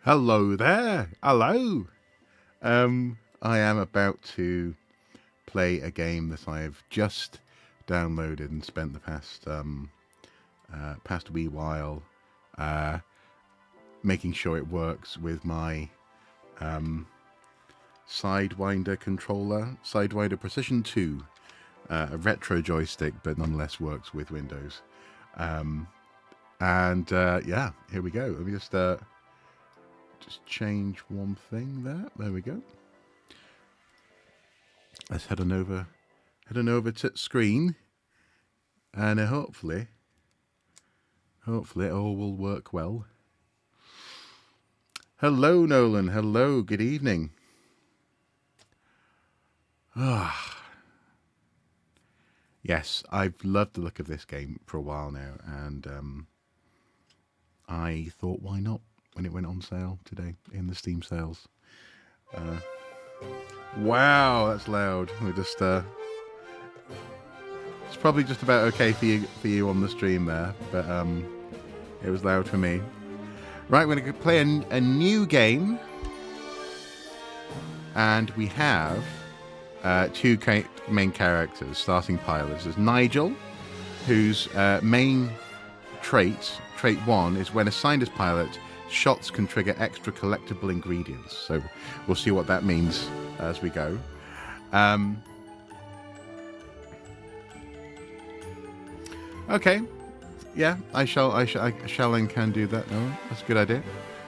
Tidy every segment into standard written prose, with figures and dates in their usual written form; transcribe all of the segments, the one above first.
Hello there. Hello. I am about to play a game that I've just downloaded and spent the past wee while making sure it works with my Sidewinder controller, Sidewinder Precision 2, a retro joystick, but nonetheless works with Windows. Yeah, here we go. Let me just change one thing there. There we go. Let's head on over to screen, and hopefully it all will work well. Hello, Nolan. Hello. Good evening. Yes, I've loved the look of this game for a while now, and I thought, why not, when it went on sale today in the Steam sales. Wow, that's loud. We just it's probably just about okay for you on the stream there, but it was loud for me. Right, we're going to play a new game, and we have two main characters, starting pilots. There's Nigel, whose main trait 1, is when assigned as pilot, shots can trigger extra collectible ingredients. So we'll see what that means as we go. Okay, yeah, I shall and can do that. No, that's a good idea.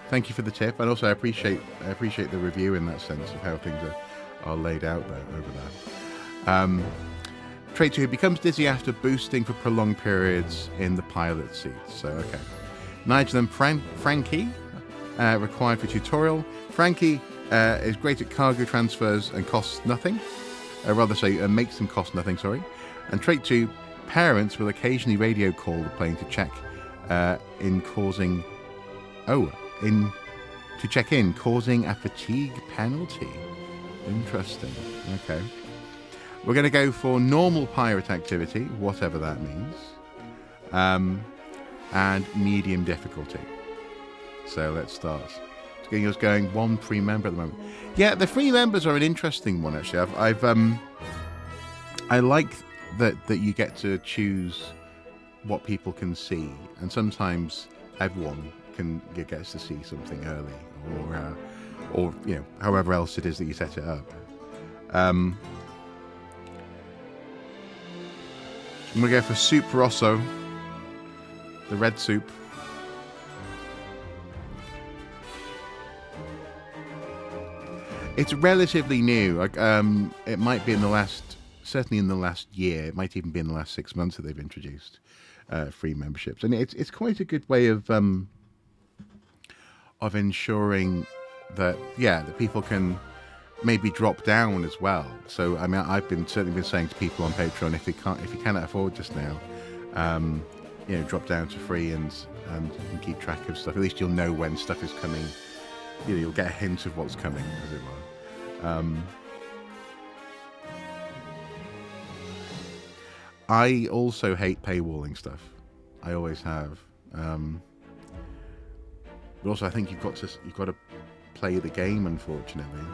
Thank you for the tip, and also I appreciate the review in that sense of how things are laid out there over there. Trait 2 becomes dizzy after boosting for prolonged periods in the pilot seat. So okay, Nigel and Frankie required for tutorial. Frankie is great at cargo transfers and costs nothing. Makes them cost nothing. Sorry. And trait 2. Parents will occasionally radio call the plane to check causing a fatigue penalty. Interesting. Okay. We're going to go for normal pirate activity, whatever that means, and medium difficulty. So let's start. Getting us going. One free member at the moment. Yeah, the free members are an interesting one actually. I like that you get to choose what people can see, and sometimes everyone gets to see something early, or however else it is that you set it up. I'm gonna go for Soup Rosso, the red soup. It's relatively new. It might be certainly in the last year. It might even be in the last 6 months that they've introduced free memberships, and it's quite a good way of ensuring that people can maybe drop down as well. So I mean, I've certainly been saying to people on Patreon, if you cannot afford just now, drop down to free and keep track of stuff. At least you'll know when stuff is coming. You'll get a hint of what's coming, as it were. I also hate paywalling stuff. I always have. But also, I think you've got to play the game, unfortunately.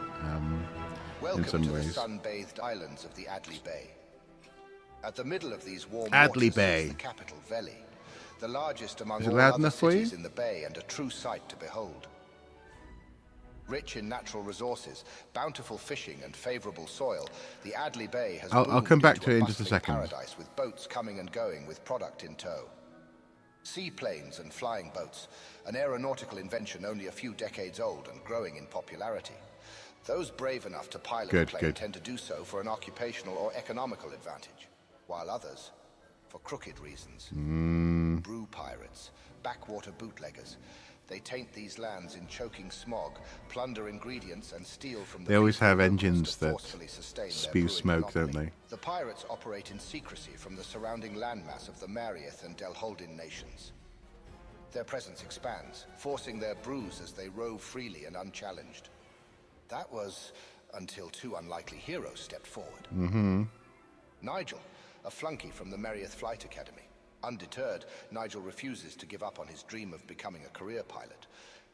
Welcome in some to ways. The sun-bathed islands of the Adley Bay. At the middle of these warm Adley waters Bay. is the capital, Veli, the largest among Is it all loud other enough for cities you? in the bay and a true sight to behold. Rich in natural resources, bountiful fishing and favorable soil, the Adley Bay has I'll come back to it in just a bustling second. paradise with boats coming and going with product in tow. Seaplanes and flying boats, an aeronautical invention only a few decades old and growing in popularity. Those brave enough to pilot a plane tend to do so for an occupational or economical advantage, while others, for crooked reasons. Brew pirates, backwater bootleggers. They taint these lands in choking smog, plunder ingredients, and steal from the... They always have locals engines to that forcefully sustain their spew brewing smoke, don't monopoly. they? The pirates operate in secrecy from the surrounding landmass of the Marieth and Delholdin nations. Their presence expands, forcing their brews as they rove freely and unchallenged. That was until two unlikely heroes stepped forward. Nigel, a flunky from the Marieth Flight Academy. Undeterred, Nigel refuses to give up on his dream of becoming a career pilot.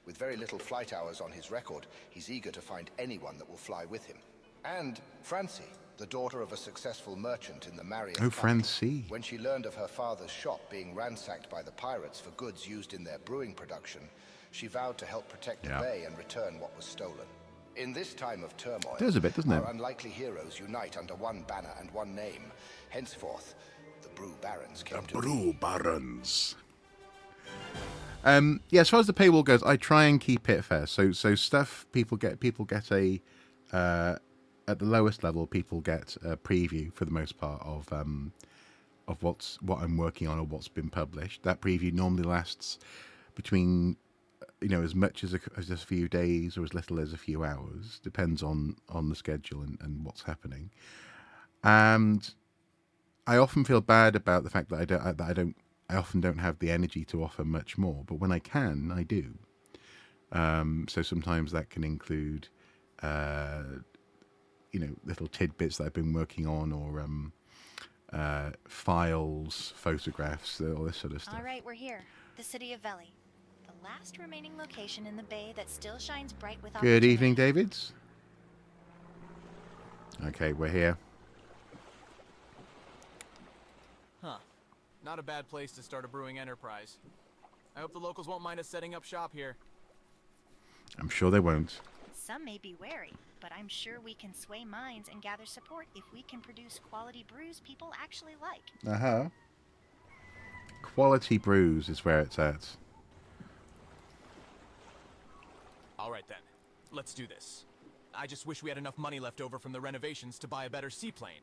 With very little flight hours on his record, he's eager to find anyone that will fly with him. And Francie, the daughter of a successful merchant in the Marion Oh, country. Francie. When she learned of her father's shop being ransacked by the pirates for goods used in their brewing production, she vowed to help protect the bay and return what was stolen. In this time of turmoil, It does a bit, doesn't it? our unlikely heroes unite under one banner and one name. Henceforth, the Brew Barons came to be. Brew Barons. Yeah, as far as the paywall goes, I try and keep it fair. So stuff people get a at the lowest level, people get a preview for the most part of what I'm working on or what's been published. That preview normally lasts between as much as a few days or as little as a few hours, depends on the schedule and what's happening. And I often feel bad about the fact that I often don't have the energy to offer much more, but when I can, I do. So sometimes that can include, little tidbits that I've been working on, or files, photographs, all this sort of stuff. All right, we're here. The city of Veli. The last remaining location in the bay that still shines bright with opportunity. Good evening, Davids. Okay, we're here. Huh. Not a bad place to start a brewing enterprise. I hope the locals won't mind us setting up shop here. I'm sure they won't. Some may be wary, but I'm sure we can sway minds and gather support if we can produce quality brews people actually like. Uh-huh. Quality brews is where it's at. All right then. Let's do this. I just wish we had enough money left over from the renovations to buy a better seaplane.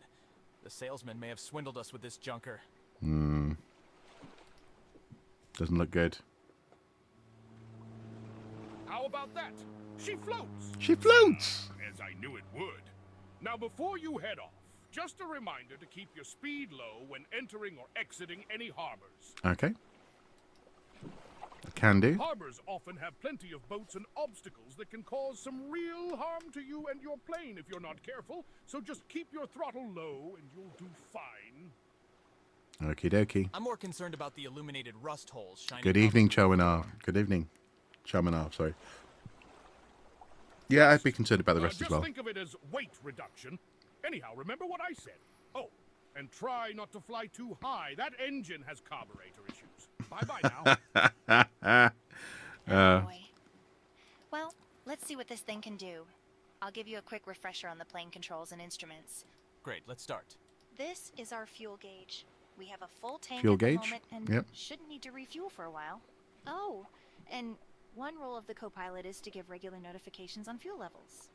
The salesman may have swindled us with this junker. Doesn't look good. How about that? She floats! She floats! As I knew it would. Now before you head off, just a reminder to keep your speed low when entering or exiting any harbors. Okay. Can do. Harbors often have plenty of boats and obstacles that can cause some real harm to you and your plane if you're not careful, so just keep your throttle low and you'll do fine. Okie dokie. I'm more concerned about the illuminated rust holes shining. Good evening, Chominar. Good evening. Chominar, sorry. Yeah, I'd be concerned about the rest as well. Just think of it as weight reduction. Anyhow, remember what I said. Oh, and try not to fly too high. That engine has carburetor issues. Bye-bye now. Oh boy. Well, let's see what this thing can do. I'll give you a quick refresher on the plane controls and instruments. Great, let's start. This is our fuel gauge. We have a full tank Fuel at the gauge? moment and Yep. shouldn't need to refuel for a while. Oh, and one role of the co-pilot is to give regular notifications on fuel levels.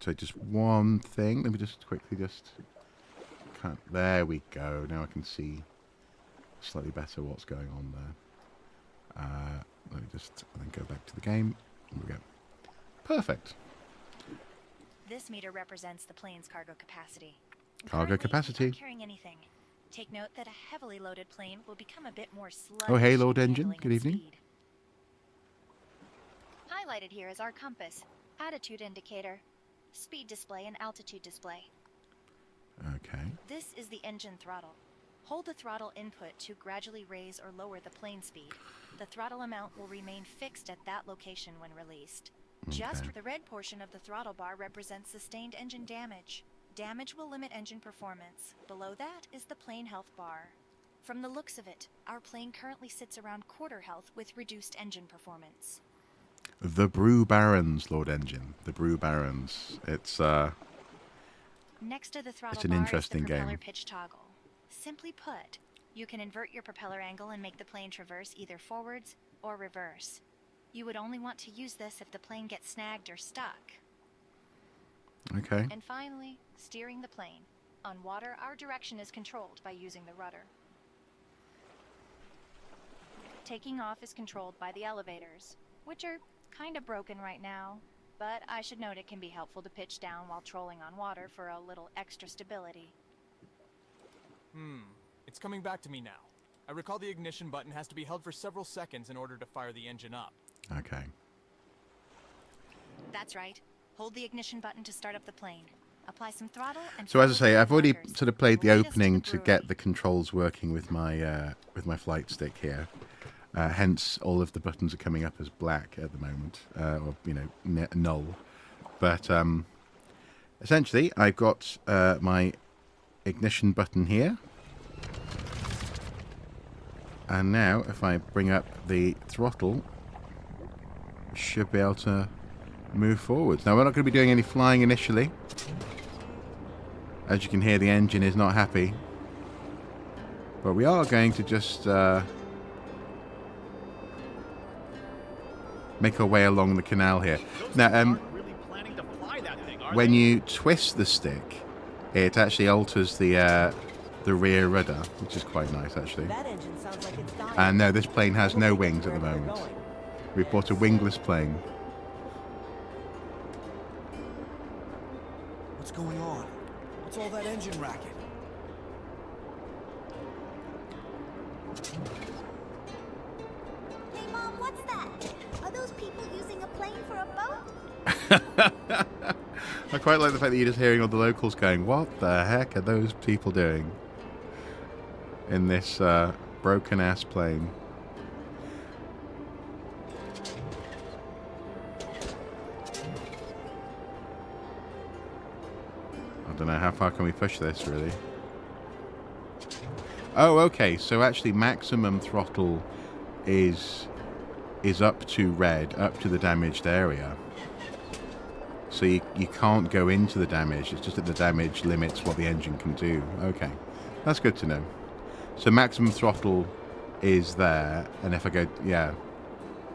So just one thing. Let me just quickly cut. There we go. Now I can see slightly better what's going on there. Let me just then go back to the game. There we go. Perfect. This meter represents the plane's cargo capacity. Cargo Currently, capacity. we're not carrying anything. Take note that a heavily loaded plane will become a bit more sluggish. Oh, hey, Lord in Engine. handling Good and evening. speed. Highlighted here is our compass, attitude indicator, speed display, and altitude display. Okay. This is the engine throttle. Hold the throttle input to gradually raise or lower the plane speed. The throttle amount will remain fixed at that location when released. Just Okay. the red portion of the throttle bar represents sustained engine damage. Damage will limit engine performance. Below that is the plane health bar. From the looks of it, our plane currently sits around quarter health with reduced engine performance. The Brew Barons, Lord Engine. The Brew Barons. It's Next to the throttle It's an bar interesting is the propeller game. pitch toggle. Simply put, you can invert your propeller angle and make the plane traverse either forwards or reverse. You would only want to use this if the plane gets snagged or stuck. okay. And finally, steering the plane. On water, our direction is controlled by using the rudder. Taking off is controlled by the elevators, which are kind of broken right now, but I should note it can be helpful to pitch down while trolling on water for a little extra stability. It's coming back to me now. I recall the ignition button has to be held for several seconds in order to fire the engine up. Okay. That's right. Hold the ignition button to start up the plane. Apply some throttle and So as I follow say, the I've already markers. sort of played the Lead us opening the to brewery. get the controls working with my flight stick here. Hence, all of the buttons are coming up as black at the moment, or null. But essentially, I've got my ignition button here, and now if I bring up the throttle, I should be able to move forwards. Now, we're not going to be doing any flying initially. As you can hear, the engine is not happy, but we are going to just make our way along the canal here. Now, when you twist the stick, it actually alters the rear rudder, which is quite nice, actually. And no, this plane has no wings at the moment. We've bought a wingless plane. What's going on? What's all that engine racket? Hey, Mom, what's that? Are those people using a plane for a boat? I quite like the fact that you're just hearing all the locals going, what the heck are those people doing in this broken-ass plane? I don't know, how far can we push this, really? Oh, okay, so actually maximum throttle is up to red, up to the damaged area. So you can't go into the damage, it's just that the damage limits what the engine can do. Okay, that's good to know. So maximum throttle is there, and if I go, yeah,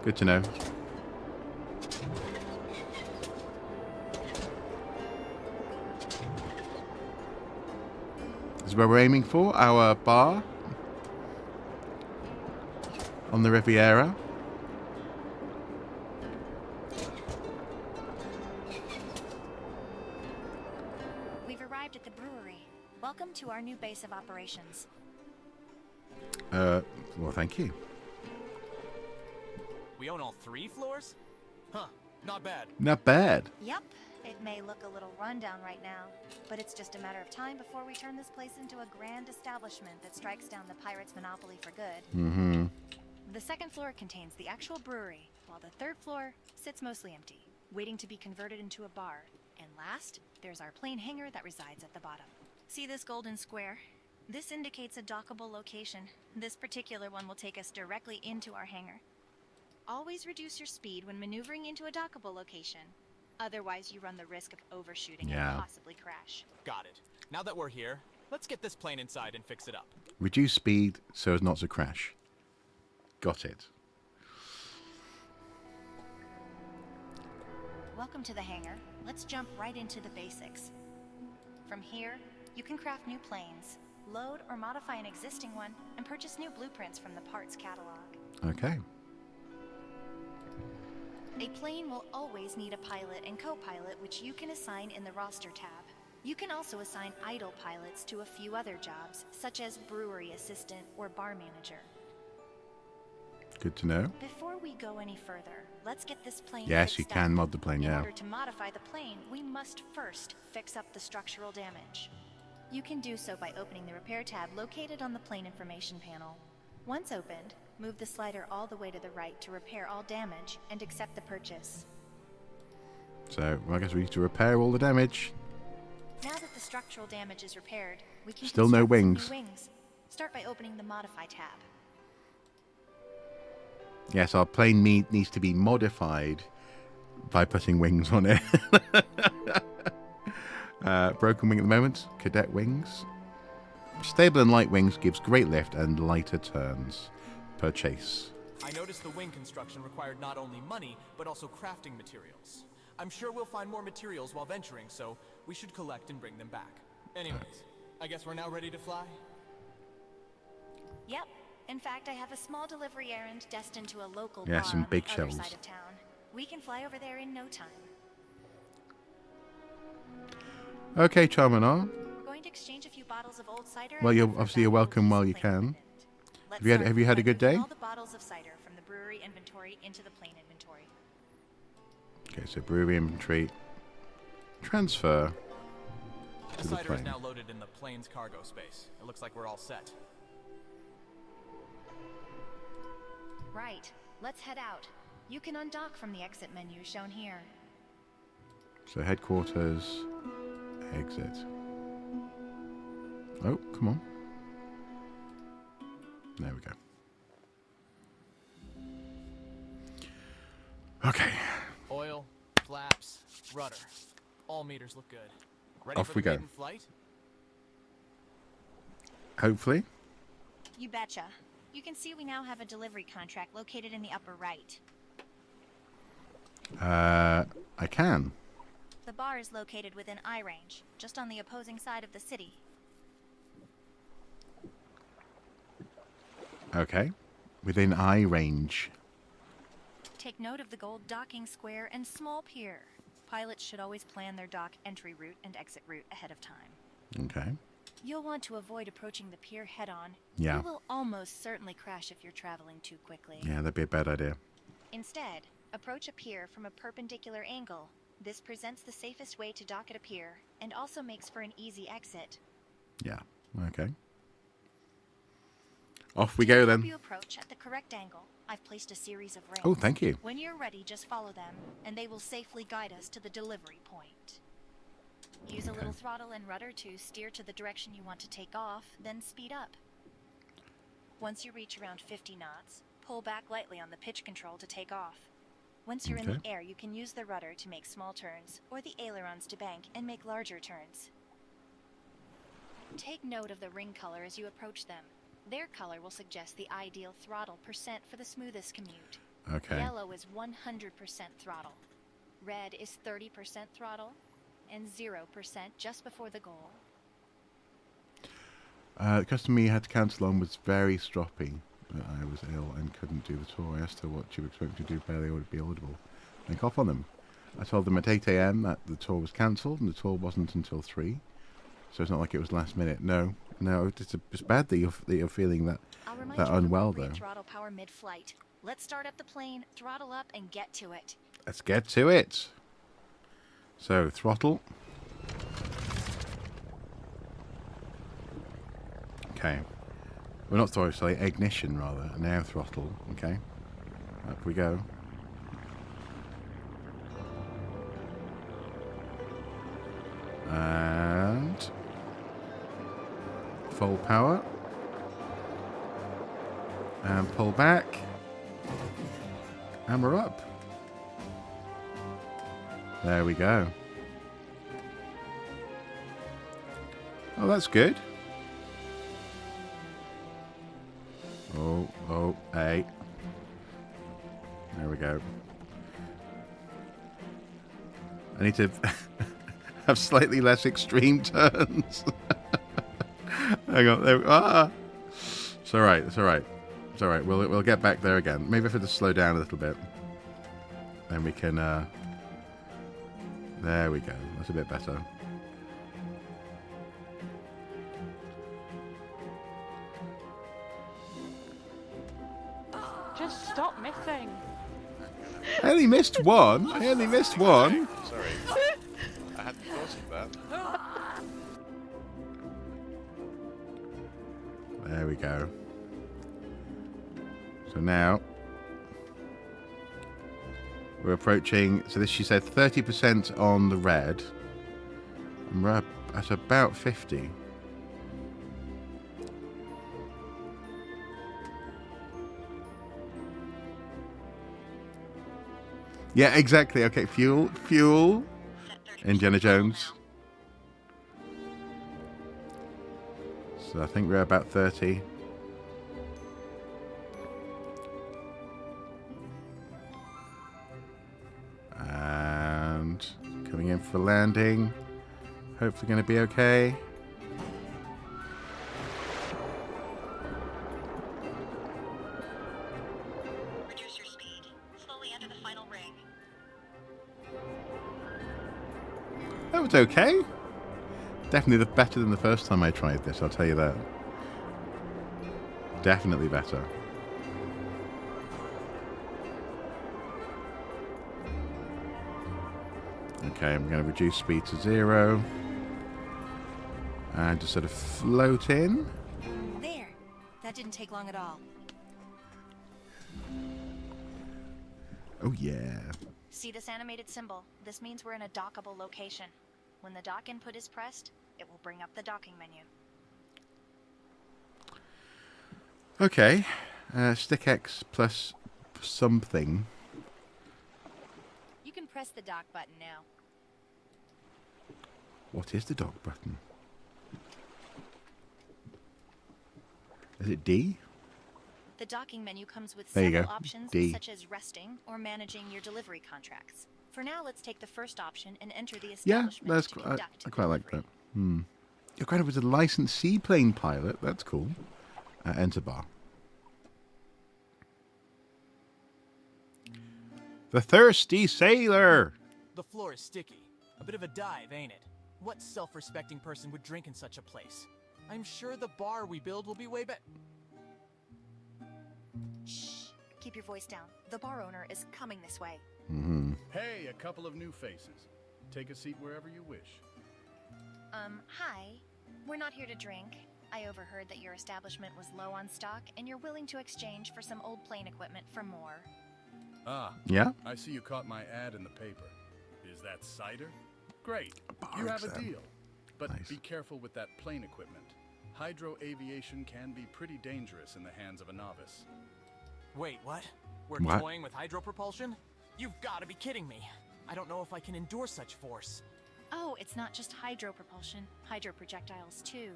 good to know. This is where we're aiming for, our bar on the Riviera. We've arrived at the brewery. Welcome to our new base of operations. Well, thank you. We own all 3 floors? Huh, not bad. Not bad. Yep, it may look a little rundown right now, but it's just a matter of time before we turn this place into a grand establishment that strikes down the pirates' monopoly for good. Mm-hmm. The second floor contains the actual brewery, while the third floor sits mostly empty, waiting to be converted into a bar. And last, there's our plane hangar that resides at the bottom. See this golden square? This indicates a dockable location. This particular one will take us directly into our hangar. Always reduce your speed when maneuvering into a dockable location. Otherwise, you run the risk of overshooting and possibly crash. Got it. Now that we're here, let's get this plane inside and fix it up. Reduce speed so as not to crash. Got it. Welcome to the hangar. Let's jump right into the basics. From here, you can craft new planes, load or modify an existing one, and purchase new blueprints from the parts catalog. Okay. A plane will always need a pilot and co-pilot, which you can assign in the roster tab. You can also assign idle pilots to a few other jobs, such as brewery assistant or bar manager. Good to know. Before we go any further, let's get this plane Yes, fixed you can up. mod the plane, In yeah. order to modify the plane, we must first fix up the structural damage. You can do so by opening the repair tab located on the plane information panel. Once opened, move the slider all the way to the right to repair all damage and accept the purchase. So, I guess we need to repair all the damage. Now that the structural damage is repaired, we can Still no construct some wings. new wings. Start by opening the Modify tab. Yes, our plane needs to be modified by putting wings on it. Broken wing at the moment. Cadet wings. Stable and light wings gives great lift and lighter turns per chase. I noticed the wing construction required not only money, but also crafting materials. I'm sure we'll find more materials while venturing, so we should collect and bring them back. Anyways, I guess we're now ready to fly? Yep. In fact, I have a small delivery errand destined to a local Yeah, bar some on big the other shells. side of town. We can fly over there in no time. Okay, Charmanar. We're going to exchange a few bottles of old cider. Well, and you're look for obviously you're valuable welcome while use you of plane can. equipment. Let's Have start you had by a good moving day? all the bottles of cider from the brewery inventory into the plane inventory. Okay, so brewery inventory. Transfer The to the cider is plane. now loaded in the plane's cargo space. It looks like we're all set. Right. Let's head out. You can undock from the exit menu shown here. So headquarters, exit. Oh, come on. There we go. Okay. Oil, flaps, rudder. All meters look good. Ready Off for we the go. maiden flight? Hopefully. You betcha. You can see we now have a delivery contract located in the upper right. I can. The bar is located within eye range, just on the opposing side of the city. Okay. Within eye range. Take note of the gold docking square and small pier. Pilots should always plan their dock entry route and exit route ahead of time. Okay. You'll want to avoid approaching the pier head-on. Yeah. You will almost certainly crash if you're traveling too quickly. Yeah, that'd be a bad idea. Instead, approach a pier from a perpendicular angle. This presents the safest way to dock at a pier, and also makes for an easy exit. Yeah. Okay. Off we go then. Help you approach at the correct angle. I've placed a series of rings. Oh, thank you. When you're ready, just follow them, and they will safely guide us to the delivery point. Use a little throttle and rudder to steer to the direction you want to take off, then speed up. Once you reach around 50 knots, pull back lightly on the pitch control to take off. Once you're in the air, you can use the rudder to make small turns, or the ailerons to bank and make larger turns. Take note of the ring color as you approach them. Their color will suggest the ideal throttle percent for the smoothest commute. Okay. Yellow is 100% throttle. Red is 30% throttle, and 0% just before the goal. The customer you had to cancel on was very stroppy. I was ill and couldn't do the tour. I asked her what she would expect to do barely would be audible. Make off on them. I told them at 8 a.m. that the tour was cancelled and the tour wasn't until 3. So it's not like it was last minute. No, it's bad that you're feeling that unwell though. Throttle power mid-flight. Let's start up the plane, throttle up, and get to it. Let's get to it. So throttle. Okay. Well, not throttle, sorry, ignition rather. Now throttle. Okay. Up we go. And full power. And pull back. And we're up. There we go. Oh, that's good. Oh, hey. There we go. I need to have slightly less extreme turns. Hang on. There, It's all right. It's all right. It's all right. We'll get back there again. Maybe if I just slow down a little bit, then we can. There we go. That's a bit better. Just stop missing. I only missed one. Sorry. I hadn't thought of that. There we go. So now we're approaching. So this, she said 30% on the red, and we're at about 50. Yeah, exactly. Okay, fuel. Indiana Jones. So I think we're about 30. And coming in for landing. Hopefully going to be okay. Reduce your speed. Slowly enter the final ring. That was okay. Definitely better than the first time I tried this, I'll tell you that. Definitely better. Okay, I'm going to reduce speed to 0. And just sort of float in. There. That didn't take long at all. Oh, yeah. See this animated symbol? This means we're in a dockable location. When the dock input is pressed, it will bring up the docking menu. Okay. Stick X plus something. You can press the dock button now. What is the dock button? Is it D? The docking menu comes with There you several go. options, D. such as resting or managing your delivery contracts. For now, let's take the first option and enter the Yeah, establishment that's to I conduct the quite like delivery. that. Your granddad was a licensed seaplane pilot. That's cool. Enter bar. The Thirsty Sailor. The floor is sticky. A bit of a dive, ain't it? What self-respecting person would drink in such a place? I'm sure the bar we build will be way better. Shh. Keep your voice down. The bar owner is coming this way. Hey, a couple of new faces. Take a seat wherever you wish. Hi. We're not here to drink. I overheard that your establishment was low on stock and you're willing to exchange for some old plane equipment for more. Ah, Yeah? I see you caught my ad in the paper. Is that cider? Great. bar You have a exam. deal. But Nice. be careful with that plane equipment. Hydro aviation can be pretty dangerous in the hands of a novice. Wait, what? We're What? toying with hydropropulsion? You've got to be kidding me. I don't know if I can endure such force. Oh, it's not just hydro propulsion, hydro projectiles too.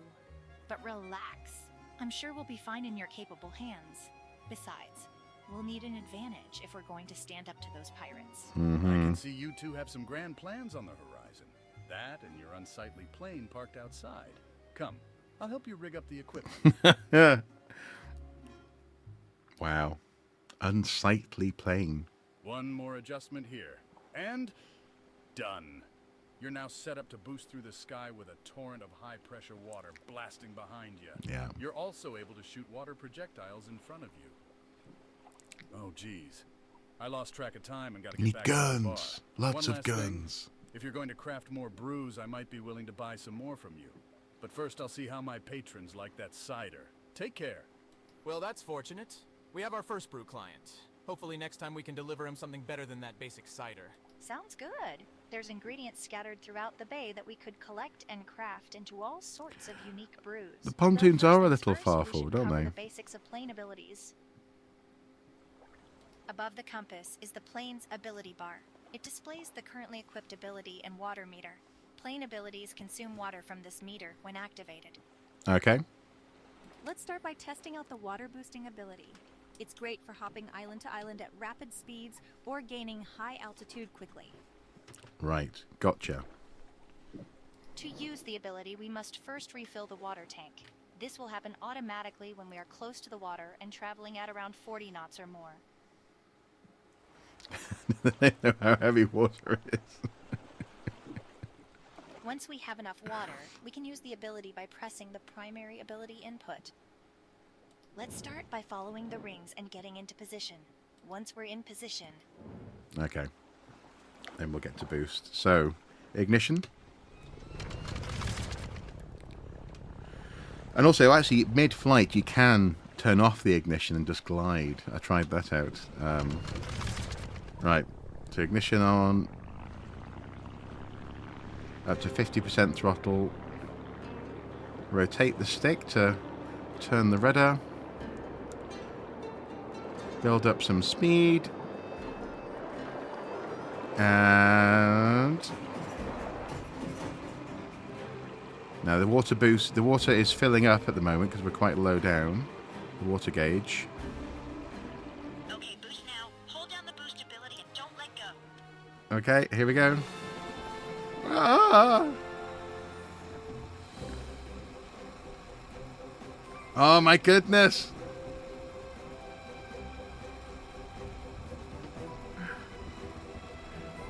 But relax. I'm sure we'll be fine in your capable hands. Besides, we'll need an advantage if we're going to stand up to those pirates. I can see you two have some grand plans on the horizon. That and your unsightly plane parked outside. Come, I'll help you rig up the equipment. Wow. Unsightly plane. One more adjustment here. And done. You're now set up to boost through the sky with a torrent of high-pressure water blasting behind you. Yeah. You're also able to shoot water projectiles in front of you. Oh, geez. I lost track of time and got to You get need back to the bar. guns. Lots One of last thing. guns. If you're going to craft more brews, I might be willing to buy some more from you. But first, I'll see how my patrons like that cider. Take care. Well, that's fortunate. We have our first brew client. Hopefully next time we can deliver him something better than that basic cider. Sounds good. There's ingredients scattered throughout the bay that we could collect and craft into all sorts of unique brews. The pontoons But are a first little things far first, we forward, should aren't cover they? The basics of plane abilities. Above the compass is the plane's ability bar. It displays the currently equipped ability and water meter. Plane abilities consume water from this meter when activated. Okay. Let's start by testing out the water boosting ability. It's great for hopping island to island at rapid speeds or gaining high altitude quickly. Right. Gotcha. To use the ability, we must first refill the water tank. This will happen automatically when we are close to the water and traveling at around 40 knots or more. They know how heavy water is. Once we have enough water, we can use the ability by pressing the primary ability input. Let's start by following the rings and getting into position. Once we're in position... Okay. Then we'll get to boost. So, ignition. And also, actually, mid-flight, you can turn off the ignition and just glide. I tried that out. Right. So, ignition on. Up to 50% throttle. Rotate the stick to turn the rudder. Build up some speed. And now the water boost. The water is filling up at the moment because we're quite low down. The water gauge. Okay, boost now. Hold down the boost ability and don't let go. Okay, here we go. Ah! Oh my goodness!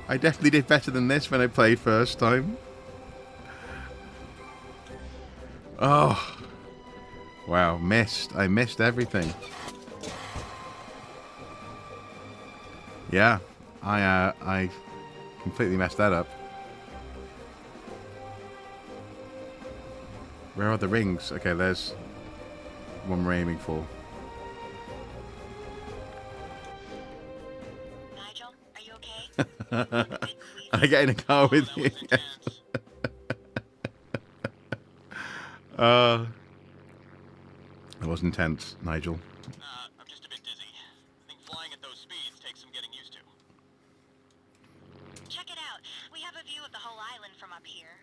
I definitely did better than this when I played first time. Oh. Wow, missed. I missed everything. Yeah, I completely messed that up. Where are the rings? Okay, there's one we're aiming for. I get in a car with you. That was intense, Nigel. I'm just a bit dizzy. I think flying at those speeds takes some getting used to. Check it out. We have a view of the whole island from up here.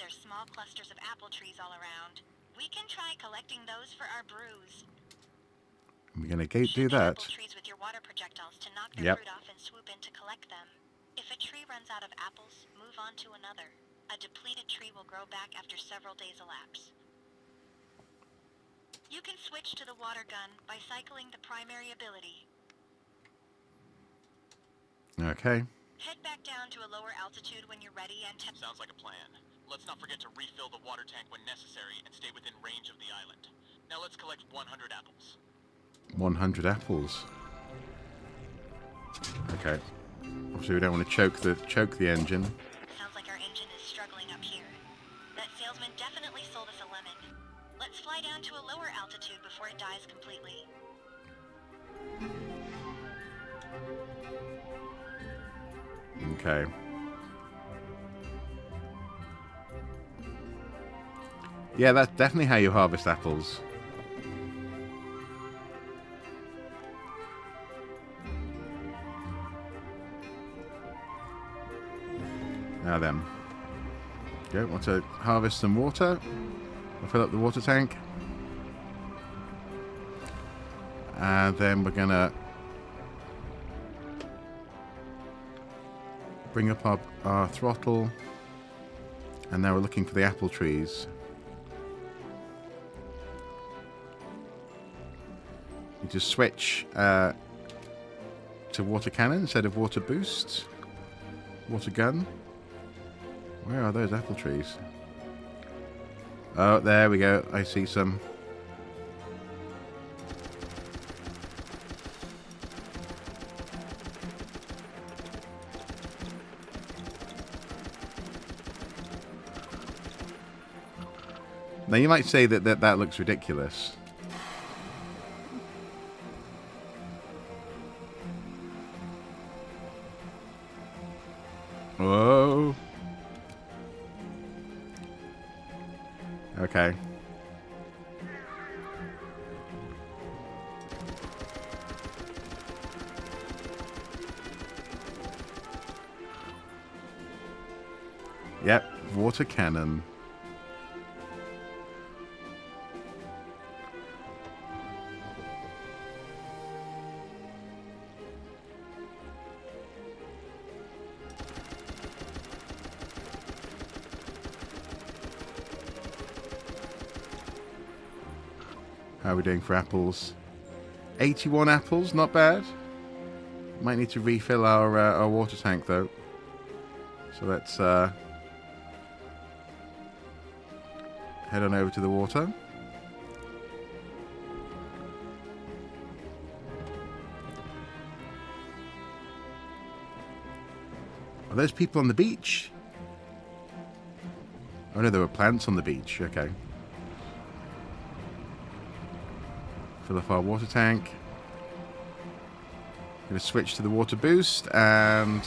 There's small clusters of apple trees all around. We can try collecting those for our brews. We're going to do Shoot the that. apple trees with your water projectiles to knock their fruit off and swoop in to collect them. If a tree runs out of apples, move on to another. A depleted tree will grow back after several days elapse. You can switch to the water gun by cycling the primary ability. Okay. Head back down to a lower altitude when you're ready and Sounds like a plan. Let's not forget to refill the water tank when necessary and stay within range of the island. Now let's collect 100 apples. 100 apples. Okay. Obviously, we don't want to choke the engine. Sounds like our engine is struggling up here. That salesman definitely sold us a lemon. Let's fly down to a lower altitude before it dies completely. Okay. Yeah, that's definitely how you harvest apples. Now then. Okay, want to harvest some water. We'll fill up the water tank. And then we're gonna bring up our throttle. And now we're looking for the apple trees. You just switch to water cannon instead of water boost. Water gun. Where are those apple trees? Oh, there we go. I see some. Now you might say that looks ridiculous. Whoa. Okay. Yep, water cannon. How are we doing for apples? 81 apples, not bad. Might need to refill our water tank though. So let's head on over to the water. Are those people on the beach? Oh no, there were plants on the beach. Okay. Fill up our water tank. Going to switch to the water boost and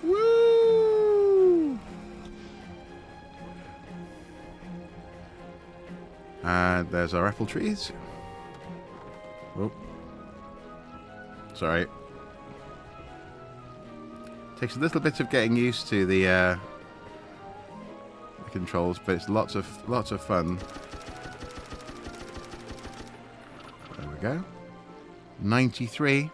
woo! And there's our apple trees. Oh, sorry. Takes a little bit of getting used to the controls, but it's lots of fun. There we go. 93.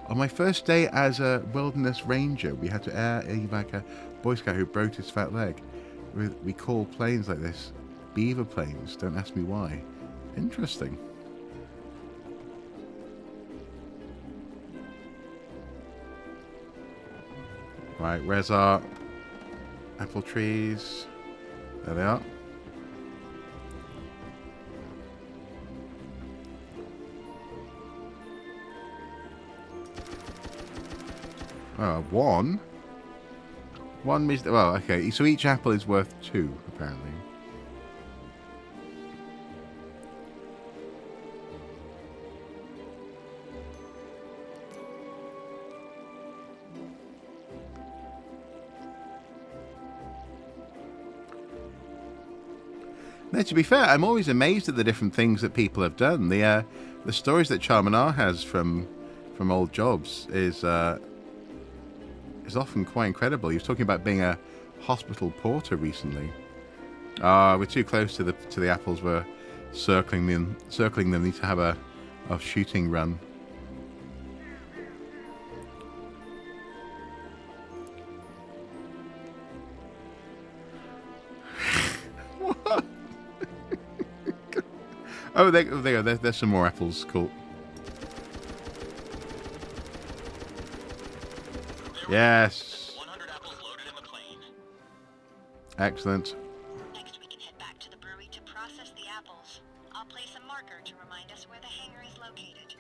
On my first day as a wilderness ranger, we had to evac a Boy Scout who broke his fat leg. We call planes like this beaver planes. Don't ask me why. Interesting. Right, where's our apple trees? There they are. Oh, one means... Well, okay, so each apple is worth 2, apparently. No, to be fair, I'm always amazed at the different things that people have done. The stories that Charmanar has from old jobs is often quite incredible. He was talking about being a hospital porter recently. We're too close to the apples. We're circling them. Need to have a shooting run. What? Oh, there you go. There's some more apples. Cool. Yes. 100 apples loaded in the plane. Excellent. Next, we can head back to the brewery to process the apples. I'll place a marker to remind us where the hangar is located.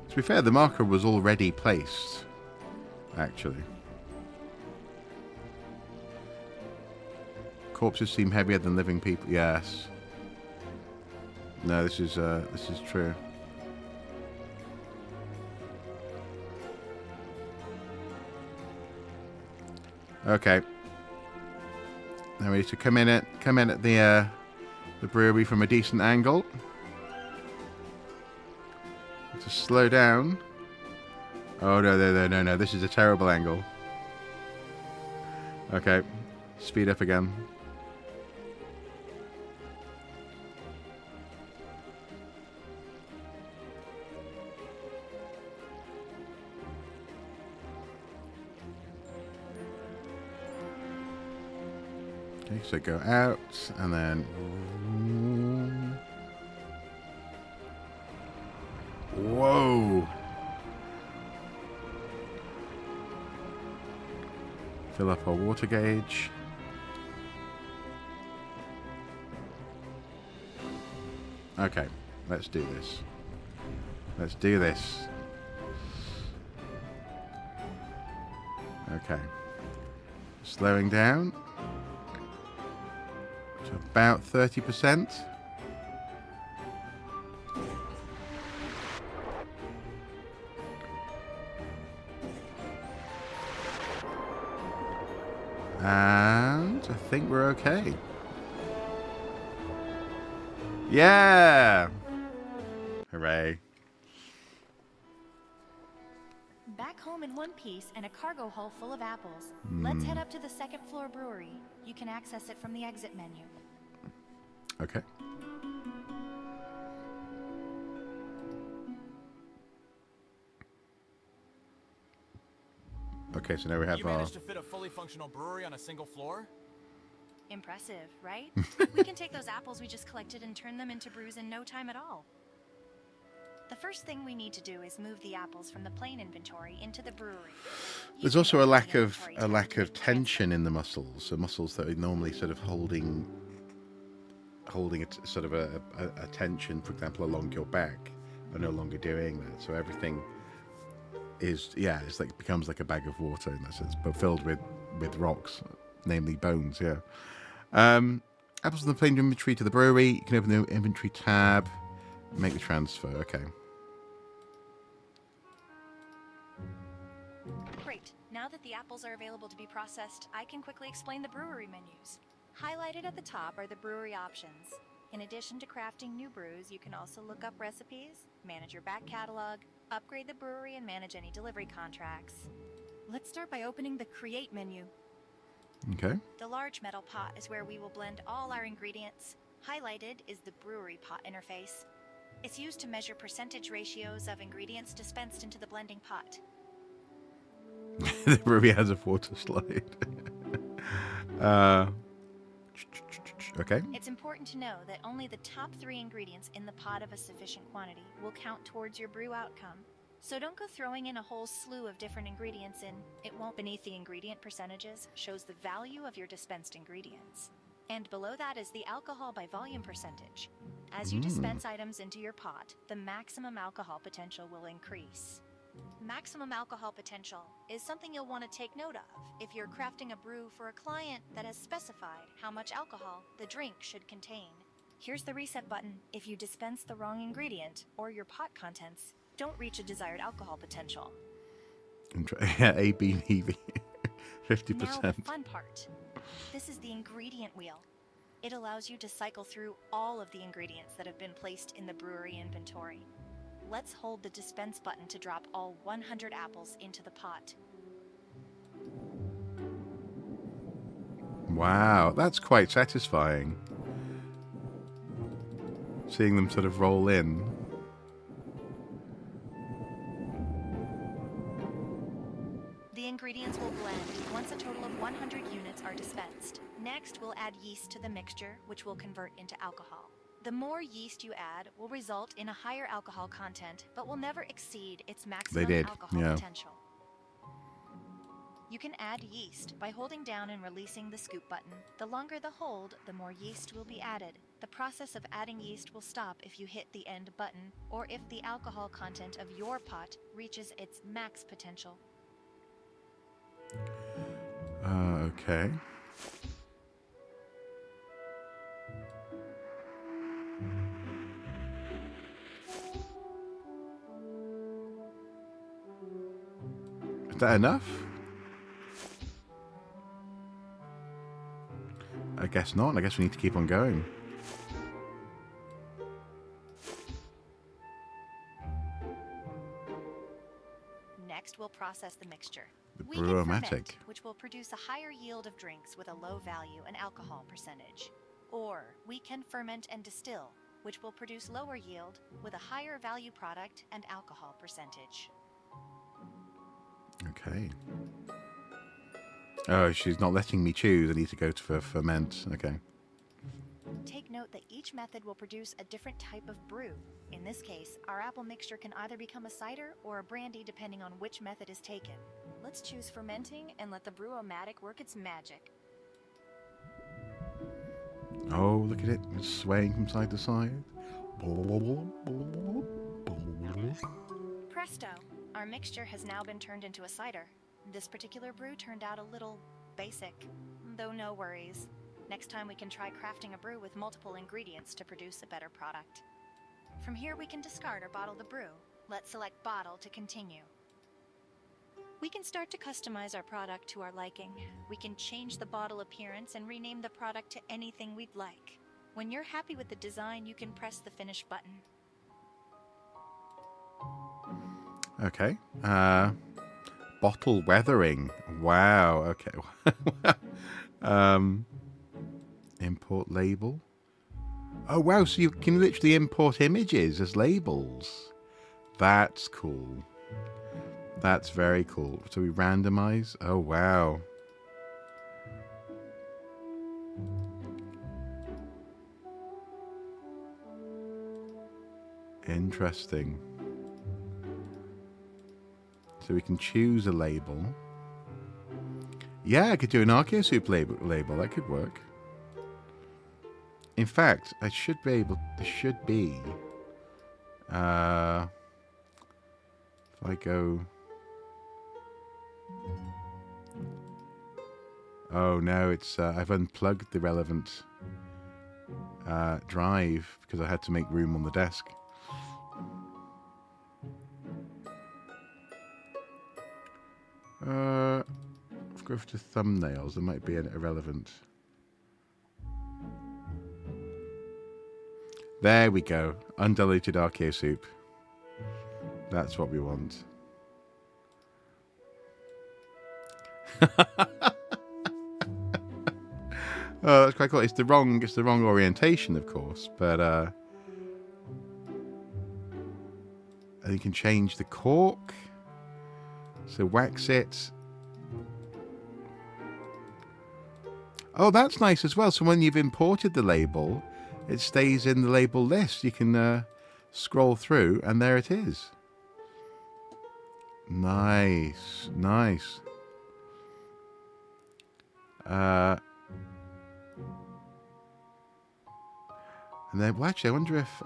To be fair, the marker was already placed, actually. Corpses seem heavier than living people. Yes. No, this is true. Okay. Now we need to come in at the brewery from a decent angle. To slow down. Oh no! This is a terrible angle. Okay, speed up again. Okay, so go out and then. Whoa! Fill up our water gauge. Okay, let's do this. Let's do this. Okay. Slowing down to about 30%. And I think we're okay. Yeah! Hooray. Back home in one piece and a cargo hull full of apples. Let's head up to the second floor brewery. You can access it from the exit menu. Okay. Okay, so now we have You managed to fit a fully functional brewery on a single floor? Impressive, right? We can take those apples we just collected and turn them into brews in no time at all. The first thing we need to do is move the apples from the plane inventory into the brewery. There's also a lack of tension in the muscles. The muscles that are normally sort of holding a sort of a tension, for example, along your back, are no longer doing that. So everything is becomes like a bag of water in that sense, but filled with rocks, namely bones. Yeah. Apples in the plane inventory to the brewery. You can open the inventory tab, make the transfer. Okay. Great. Now that the apples are available to be processed, I can quickly explain the brewery menus. Highlighted at the top are the brewery options. In addition to crafting new brews, you can also look up recipes, manage your back catalog, upgrade the brewery, and manage any delivery contracts. Let's start by opening the Create menu. Okay. The large metal pot is where we will blend all our ingredients. Highlighted is the brewery pot interface. It's used to measure percentage ratios of ingredients dispensed into the blending pot. The brewery has a water slide. Okay. It's important to know that only the top 3 ingredients in the pot of a sufficient quantity will count towards your brew outcome. So don't go throwing in a whole slew of different ingredients in. It won't. Beneath the ingredient percentages shows the value of your dispensed ingredients. And below that is the alcohol by volume percentage. As you dispense items into your pot, the maximum alcohol potential will increase. Maximum alcohol potential is something you'll want to take note of if you're crafting a brew for a client that has specified how much alcohol the drink should contain. Here's the reset button. If you dispense the wrong ingredient or your pot contents don't reach a desired alcohol potential. Yeah, A, B, B, 50%. Now the fun part. This is the ingredient wheel. It allows you to cycle through all of the ingredients that have been placed in the brewery inventory. Let's hold the dispense button to drop all 100 apples into the pot. Wow, that's quite satisfying. Seeing them sort of roll in. The ingredients will blend once a total of 100 units are dispensed. Next, we'll add yeast to the mixture, which will convert into alcohol. The more yeast you add will result in a higher alcohol content, but will never exceed its maximum alcohol potential. You can add yeast by holding down and releasing the scoop button. The longer the hold, the more yeast will be added. The process of adding yeast will stop if you hit the end button, or if the alcohol content of your pot reaches its max potential. Okay. Is that enough? I guess not. I guess we need to keep on going. Next, we'll process the mixture. The We can Brew-O-Matic. ferment, which will produce a higher yield of drinks with a low value and alcohol percentage. Or we can ferment and distill, which will produce lower yield with a higher value product and alcohol percentage. Okay. Oh, she's not letting me choose. I need to go to ferment. Okay. Take note that each method will produce a different type of brew. In this case, our apple mixture can either become a cider or a brandy depending on which method is taken. Let's choose fermenting and let the Brew-O-Matic work its magic. Oh, look at it. It's swaying from side to side. Presto! Our mixture has now been turned into a cider. This particular brew turned out a little basic, though no worries. Next time we can try crafting a brew with multiple ingredients to produce a better product. From here we can discard or bottle the brew. Let's select bottle to continue. We can start to customize our product to our liking. We can change the bottle appearance and rename the product to anything we'd like. When you're happy with the design, you can press the finish button. Okay. Bottle weathering. Wow. Okay. Import label. Oh, wow. So you can literally import images as labels. That's cool. That's very cool. So we randomize. Oh, wow. Interesting. So we can choose a label. Yeah, I could do an Arceo Soup label. That could work. In fact, I should be able... There should be... if I go... Oh, no, it's... I've unplugged the relevant drive because I had to make room on the desk. Let's go to thumbnails. There might be an irrelevant. There we go. Undiluted Arceo Soup. That's what we want. Oh, that's quite cool. It's the wrong orientation, of course, but and you can change the cork. So wax it. Oh, that's nice as well. So when you've imported the label, it stays in the label list. You can scroll through, and there it is. Nice, nice. And then, well, actually, I wonder if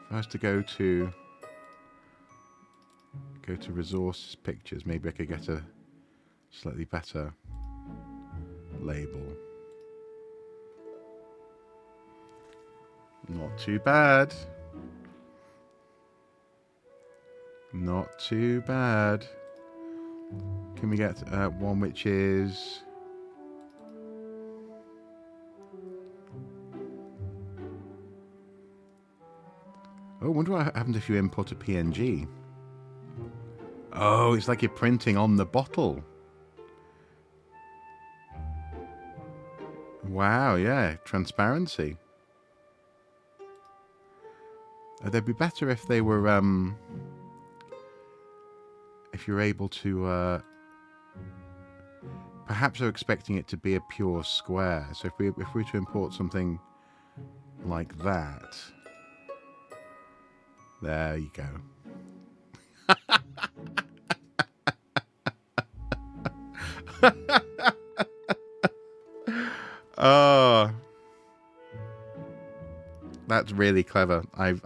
I was to go to resource pictures, maybe I could get a slightly better label. Not too bad. Not too bad. Can we get one which is... Oh, I wonder what happens if you import a PNG. Oh, it's like you're printing on the bottle. Wow, yeah, transparency. They'd be better if they were, if you're able to, perhaps they're expecting it to be a pure square. So if we were to import something like that, there you go. Oh, that's really clever. I've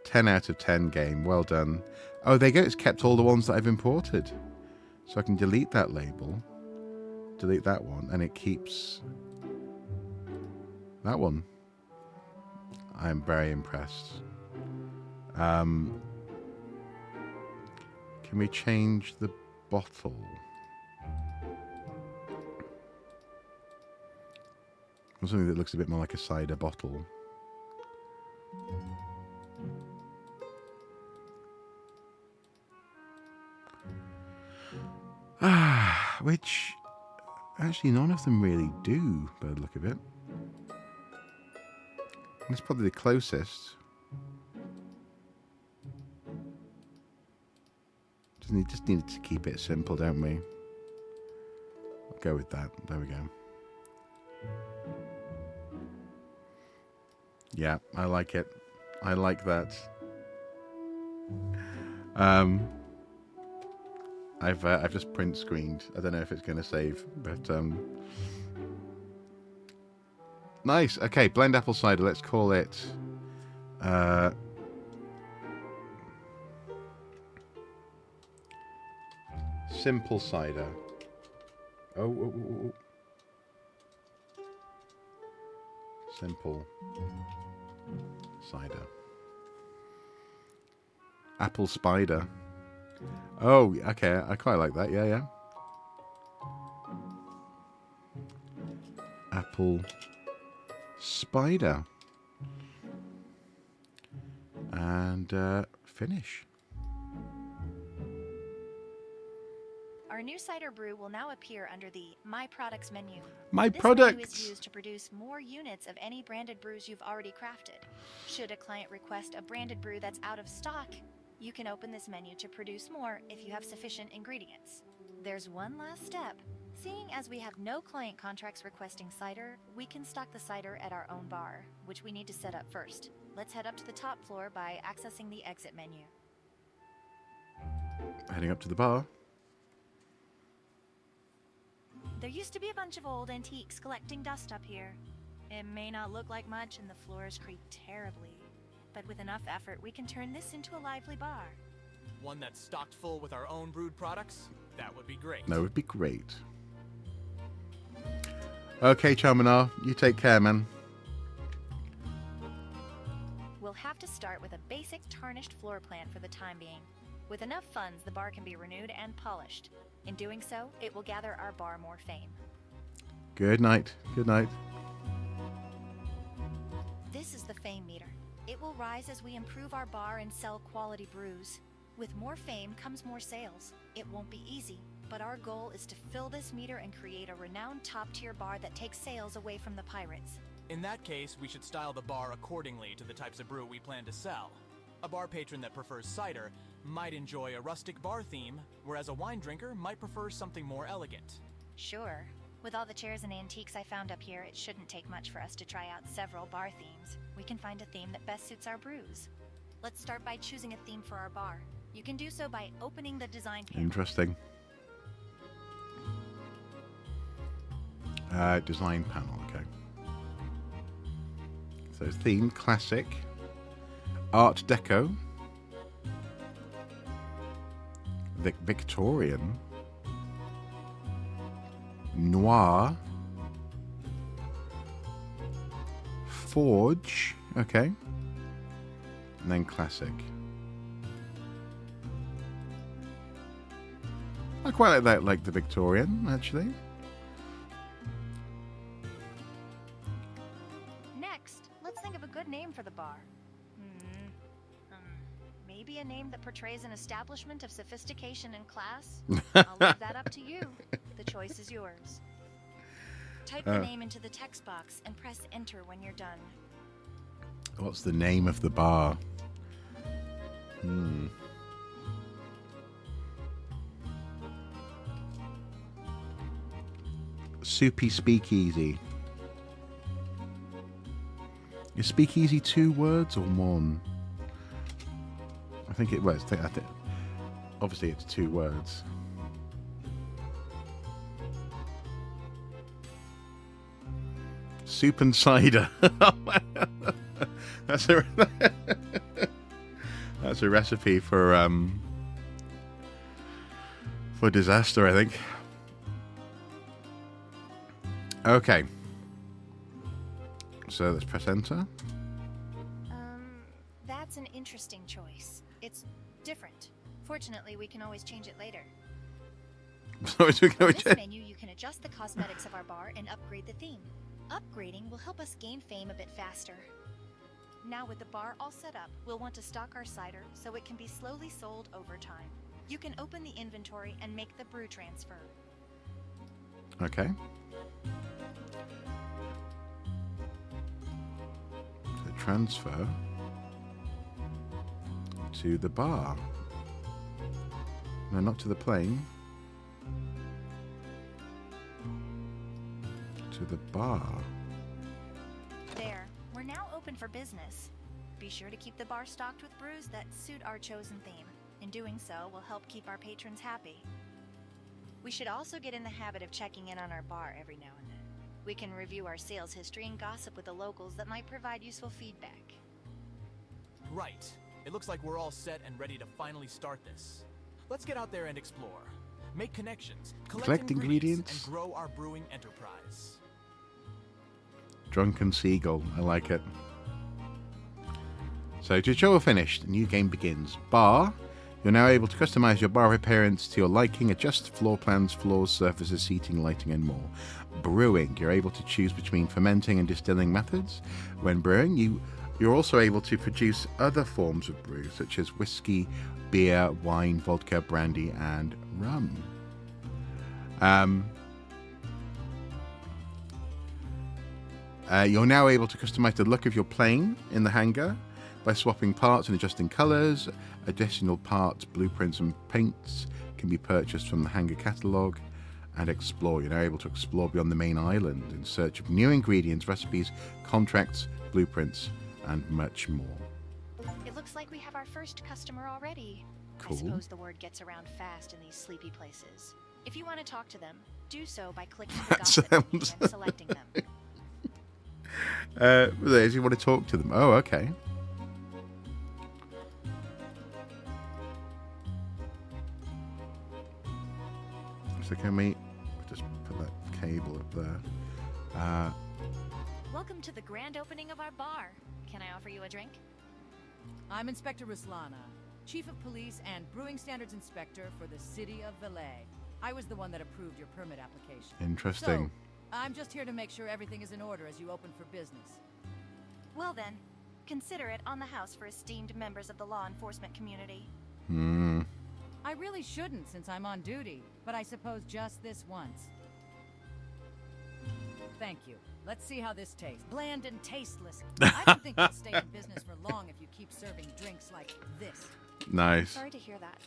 10 out of 10 game. Well done. Oh, there you go. It's kept all the ones that I've imported. So I can delete that label, delete that one, and it keeps that one. I'm very impressed. Can we change the bottle? Or something that looks a bit more like a cider bottle. Which actually none of them really do by the look of it. That's probably the closest. Just needed to keep it simple, don't we? I'll go with that. There we go. Yeah, I like it. I like that. I've just print screened. I don't know if it's going to save, but nice. Okay, blend apple cider. Let's call it simple cider. Oh. Simple cider. Apple spider. Oh, okay. I quite like that. Yeah. Apple spider. And finish. Our new cider brew will now appear under the My Products menu. My This products! menu is used to produce more units of any branded brews you've already crafted. Should a client request a branded brew that's out of stock, you can open this menu to produce more if you have sufficient ingredients. There's one last step. Seeing as we have no client contracts requesting cider, we can stock the cider at our own bar, which we need to set up first. Let's head up to the top floor by accessing the exit menu. Heading up to the bar. There used to be a bunch of old antiques collecting dust up here. It may not look like much and the floors creak terribly, but with enough effort we can turn this into a lively bar. One that's stocked full with our own brewed products? That would be great. That would be great. Okay, Charminar, you take care, man. We'll have to start with a basic tarnished floor plan for the time being. With enough funds, the bar can be renewed and polished. In doing so, it will gather our bar more fame. Good night. Good night. This is the fame meter. It will rise as we improve our bar and sell quality brews. With more fame comes more sales. It won't be easy, but our goal is to fill this meter and create a renowned top-tier bar that takes sales away from the pirates. In that case, we should style the bar accordingly to the types of brew we plan to sell. A bar patron that prefers cider might enjoy a rustic bar theme, whereas a wine drinker might prefer something more elegant. Sure. With all the chairs and antiques I found up here, it shouldn't take much for us to try out several bar themes. We can find a theme that best suits our brews. Let's start by choosing a theme for our bar. You can do so by opening the design panel. Interesting. Design panel, okay. So theme, classic, Art Deco, Victorian, Noir, Forge, okay, and then classic. I quite like that, like the Victorian, actually. Next, let's think of a good name for the bar. Maybe a name that portrays an establishment of sophistication and class? I'll leave that up to you. The choice is yours. Type the name into the text box and press enter when you're done. What's the name of the bar? Soupy Speakeasy. Is Speakeasy 2 words or one? I think it was. I think, obviously, it's 2 words. Soup and cider. That's a that's a recipe for disaster, I think. Okay. So let's press enter. That's an interesting choice. It's different. Fortunately, we can always change it later. On this menu, you can adjust the cosmetics of our bar and upgrade the theme. Upgrading will help us gain fame a bit faster. Now with the bar all set up, we'll want to stock our cider so it can be slowly sold over time. You can open the inventory and make the brew transfer. Okay. So transfer to the bar. No, not to the plane. To the bar. There, we're now open for business. Be sure to keep the bar stocked with brews that suit our chosen theme. In doing so, we'll help keep our patrons happy. We should also get in the habit of checking in on our bar every now and then. We can review our sales history and gossip with the locals that might provide useful feedback. Right. It looks like we're all set and ready to finally start this. Let's get out there and explore. Make connections, collect ingredients, and grow our brewing enterprise. Drunken Seagull. I like it. So tutorial finished. New game begins. Bar. You're now able to customize your bar appearance to your liking, adjust floor plans, floors, surfaces, seating, lighting, and more. Brewing. You're able to choose between fermenting and distilling methods. When brewing, you're also able to produce other forms of brew, such as whiskey, beer, wine, vodka, brandy, and rum. You're now able to customize the look of your plane in the hangar by swapping parts and adjusting colors. Additional parts, blueprints, and paints can be purchased from the hangar catalog. And explore. You're now able to explore beyond the main island in search of new ingredients, recipes, contracts, blueprints, and much more. It looks like we have our first customer already. Cool. I suppose the word gets around fast in these sleepy places. If you want to talk to them, do so by clicking the gossip menu and selecting them. If you want to talk to them. Oh, okay. So can we just put that cable up there? Welcome to the grand opening of our bar. Can I offer you a drink? I'm Inspector Ruslana, Chief of Police and Brewing Standards Inspector for the City of Valet. I was the one that approved your permit application. Interesting. So, I'm just here to make sure everything is in order as you open for business. Well then, consider it on the house for esteemed members of the law enforcement community. I really shouldn't since I'm on duty, but I suppose just this once. Thank you. Let's see how this tastes. Bland and tasteless. I don't think you'll stay in business for long if you keep serving drinks like this. Nice. Sorry to hear that.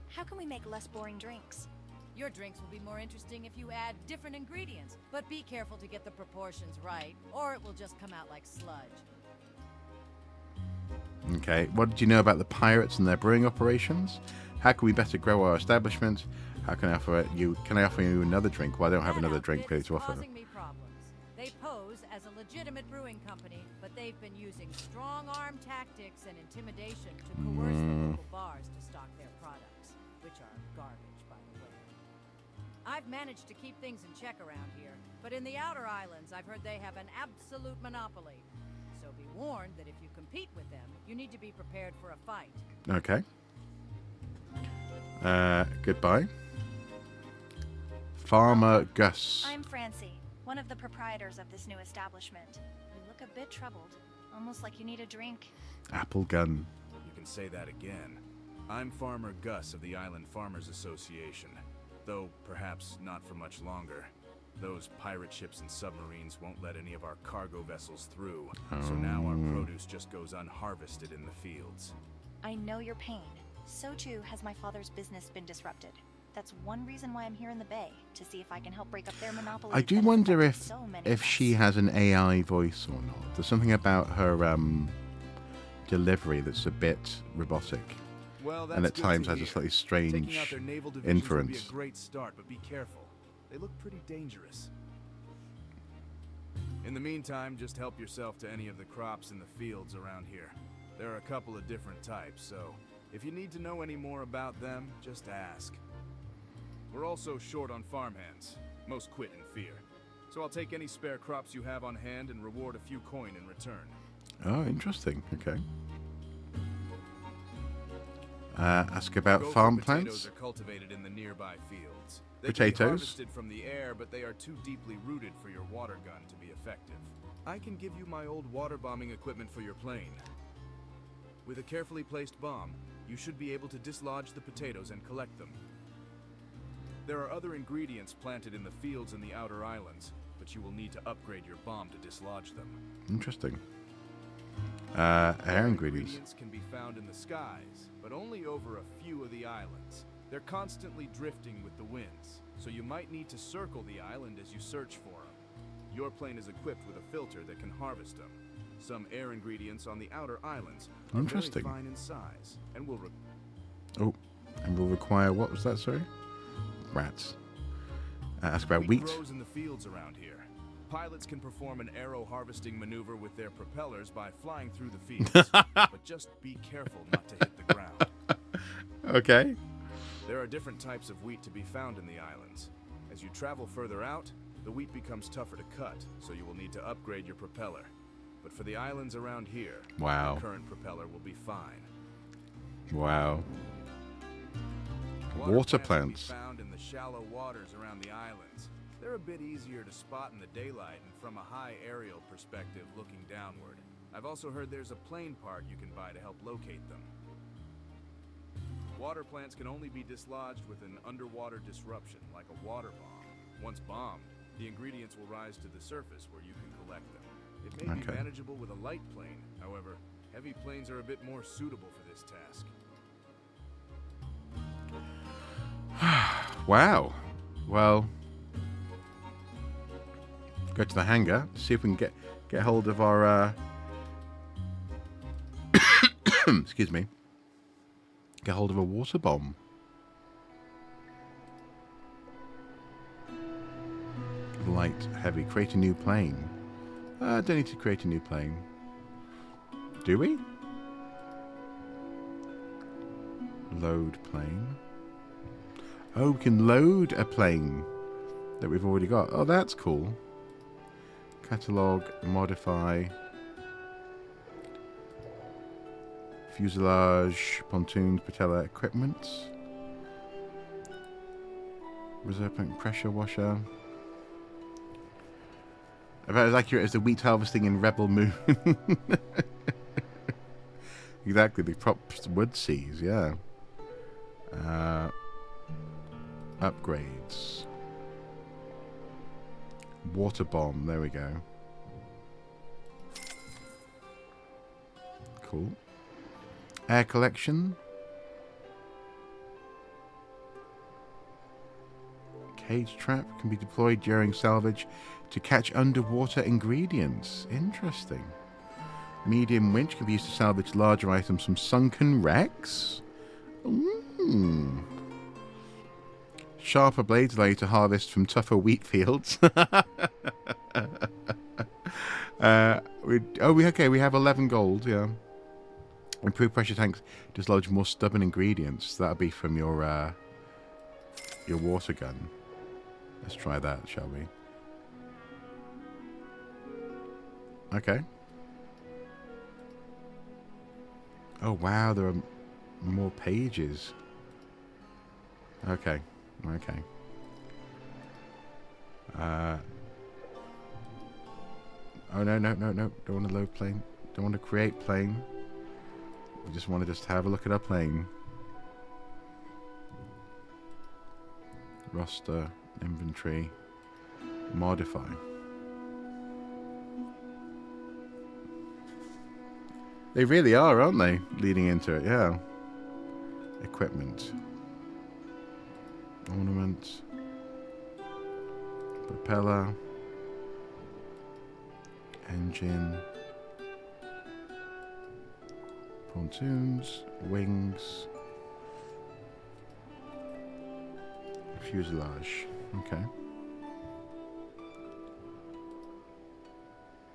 How can we make less boring drinks? Your drinks will be more interesting if you add different ingredients, but be careful to get the proportions right, or it will just come out like sludge. Okay, what did you know about the pirates and their brewing operations? How can we better grow our establishment? How can I offer you? Can I offer you another drink? Well, I don't have another drink really to offer. Causing me problems. They pose as a legitimate brewing company, but they've been using strong-arm tactics and intimidation to coerce the local bars to stock their products, which are garbage, by the way. I've managed to keep things in check around here, but in the outer islands, I've heard they have an absolute monopoly. So be warned that if you compete with them, you need to be prepared for a fight. Okay. Goodbye. Farmer Gus. I'm Francie, one of the proprietors of this new establishment. You look a bit troubled, almost like you need a drink. Apple gun. You can say that again. I'm Farmer Gus of the Island Farmers Association, though perhaps not for much longer. Those pirate ships and submarines won't let any of our cargo vessels through, so now our produce just goes unharvested in the fields. I know your pain. So too has my father's business been disrupted. That's one reason why I'm here in the Bay, to see if I can help break up their monopoly. I do that has wonder affected if so many of us. she has an AI voice or not. There's something about her delivery that's a bit robotic, Well, that's and at good times to has a hear. slightly Taking out strange their naval divisions would be inference. a great start, but be careful. They look pretty dangerous. In the meantime, just help yourself to any of the crops in the fields around here. There are a couple of different types, so if you need to know any more about them, just ask. We're also short on farmhands. Most quit in fear. So I'll take any spare crops you have on hand and reward a few coin in return. Oh, interesting. Okay. Ask about Gopher farm potatoes plants. are cultivated in the nearby fields. They can Potatoes? be harvested from the air, but they are too deeply rooted for your water gun to be effective. I can give you my old water bombing equipment for your plane. With a carefully placed bomb, you should be able to dislodge the potatoes and collect them. There are other ingredients planted in the fields in the outer islands, but you will need to upgrade your bomb to dislodge them. Interesting. Other Air ingredients. can be found in the skies, but only over a few of the islands. They're constantly drifting with the winds, so you might need to circle the island as you search for them. Your plane is equipped with a filter that can harvest them. Some air ingredients on the outer islands are Interesting. very fine in size, and will Oh, and will require, what was that, sorry? Rats. Ask about wheat. grows in the fields around here. Pilots can perform an arrow harvesting maneuver with their propellers by flying through the fields, but just be careful not to hit the ground. Okay. There are different types of wheat to be found in the islands. As you travel further out, the wheat becomes tougher to cut, so you will need to upgrade your propeller. But for the islands around here, Wow. the current propeller will be fine. Wow. Water plants. Can be found in the shallow waters around the islands. They're a bit easier to spot in the daylight and from a high aerial perspective looking downward. I've also heard there's a plane part you can buy to help locate them. Water plants can only be dislodged with an underwater disruption, like a water bomb. Once bombed, the ingredients will rise to the surface where you can collect them. It may be Okay. manageable with a light plane, however, heavy planes are a bit more suitable for this task. Wow. Well, go to the hangar, see if we can get hold of our excuse me. Get hold of a water bomb. Light, heavy. Create a new plane. Don't need to create a new plane. Do we? Load plane. Oh, we can load a plane that we've already got. Oh, that's cool. Catalog, modify. Fuselage, pontoons, patella, equipment. Reserve tank pressure washer. About as accurate as the wheat harvesting in Rebel Moon. Exactly, the props would seize, yeah. Upgrades. Water bomb, there we go. Cool. Air collection. Cage trap can be deployed during salvage to catch underwater ingredients. Interesting. Medium winch can be used to salvage larger items from sunken wrecks. Sharper blades allow you to harvest from tougher wheat fields. We have 11 gold, yeah. Improved pressure tanks dislodge more stubborn ingredients. That'll be from your water gun. Let's try that, shall we? Okay. Oh wow, there are more pages. Okay. Oh, no. Don't want to load plane. Don't want to create plane. We just want to just have a look at our plane. Roster, inventory, modify. They really are, aren't they? Leading into it, yeah. Equipment. Ornament. Propeller. Engine. Pontoons. Wings. Fuselage. Okay.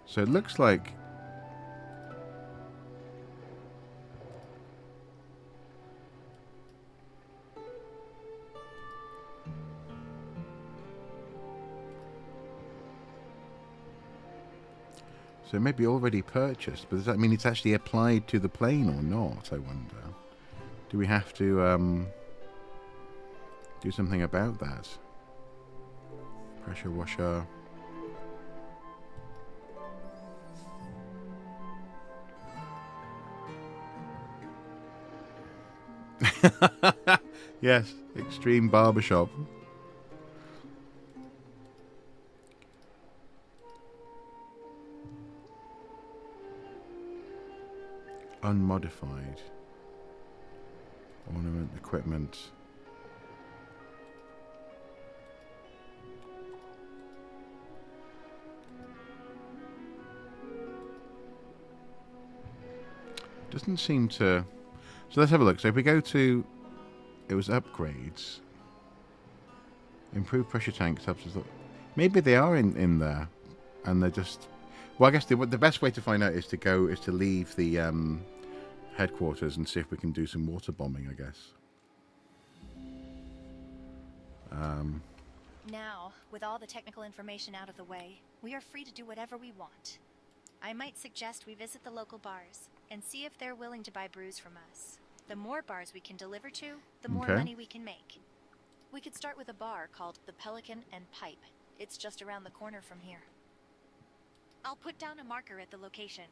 So it looks like so it may be already purchased, but does that mean it's actually applied to the plane or not, I wonder? Do we have to do something about that? Pressure washer. Yes, extreme barbershop. Unmodified. Ornament, equipment. Doesn't seem to... So let's have a look. So if we go to... It was upgrades. Improved pressure tank substance. Maybe they are in there. And they're just... Well, I guess the best way to find out is to leave the headquarters and see if we can do some water bombing, I guess. Now, with all the technical information out of the way, we are free to do whatever we want. I might suggest we visit the local bars and see if they're willing to buy brews from us. The more bars we can deliver to, the more money we can make. We could start with a bar called the Pelican and Pipe. It's just around the corner from here. I'll put down a marker at the location.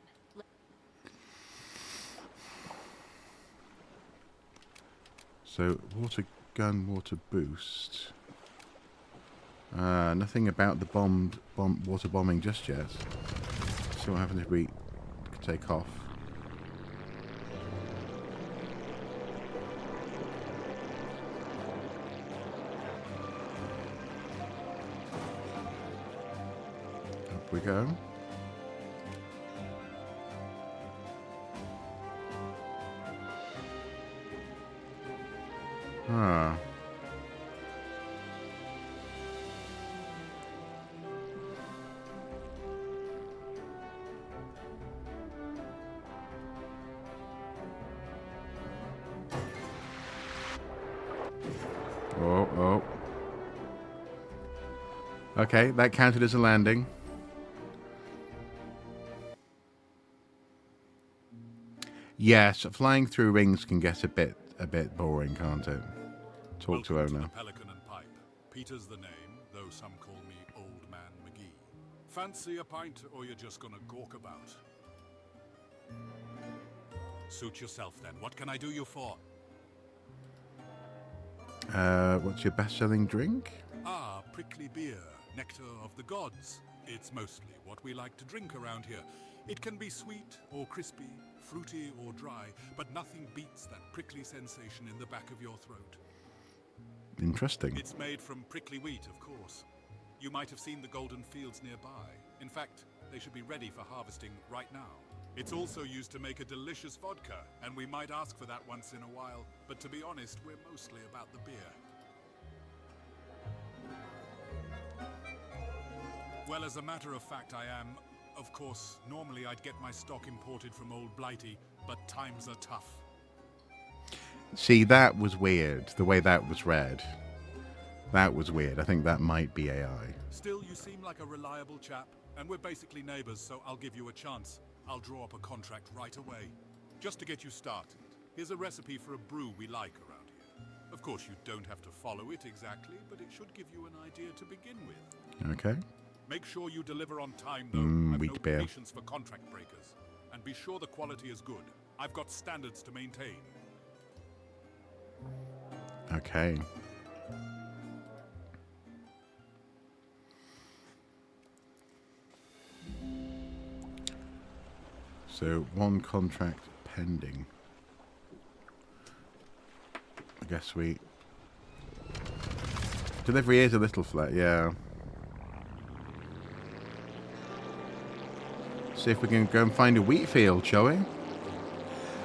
So, water gun, water boost. Nothing about the water bombing just yet. See what happens if we take off. Up we go. Ah. Oh. Okay, that counted as a landing. Yes, flying through rings can get a bit boring, can't it? Talk to Welcome owner. To the Pelican and Pipe. Peter's the name, though some call me Old Man McGee. Fancy a pint, or you're just gonna gawk about? Suit yourself then. What can I do you for? What's your best-selling drink? Ah, prickly beer, nectar of the gods. It's mostly what we like to drink around here. It can be sweet or crispy, fruity or dry, but nothing beats that prickly sensation in the back of your throat. Interesting. It's made from prickly wheat, of course. You might have seen the golden fields nearby. In fact, they should be ready for harvesting right now. It's also used to make a delicious vodka, and we might ask for that once in a while, but to be honest, we're mostly about the beer. Well, as a matter of fact, I am. Of course, normally I'd get my stock imported from Old Blighty, but times are tough. See, that was weird, the way that was read. That was weird. I think that might be AI. Still, you seem like a reliable chap, and we're basically neighbors, so I'll give you a chance. I'll draw up a contract right away. Just to get you started, here's a recipe for a brew we like around here. Of course, you don't have to follow it exactly, but it should give you an idea to begin with. Okay. Make sure you deliver on time, though. I've Wheat no beer. patience for contract breakers. And be sure the quality is good. I've got standards to maintain. Okay. So, one contract pending. I guess we... Delivery is a little flat, yeah. See if we can go and find a wheat field, shall we?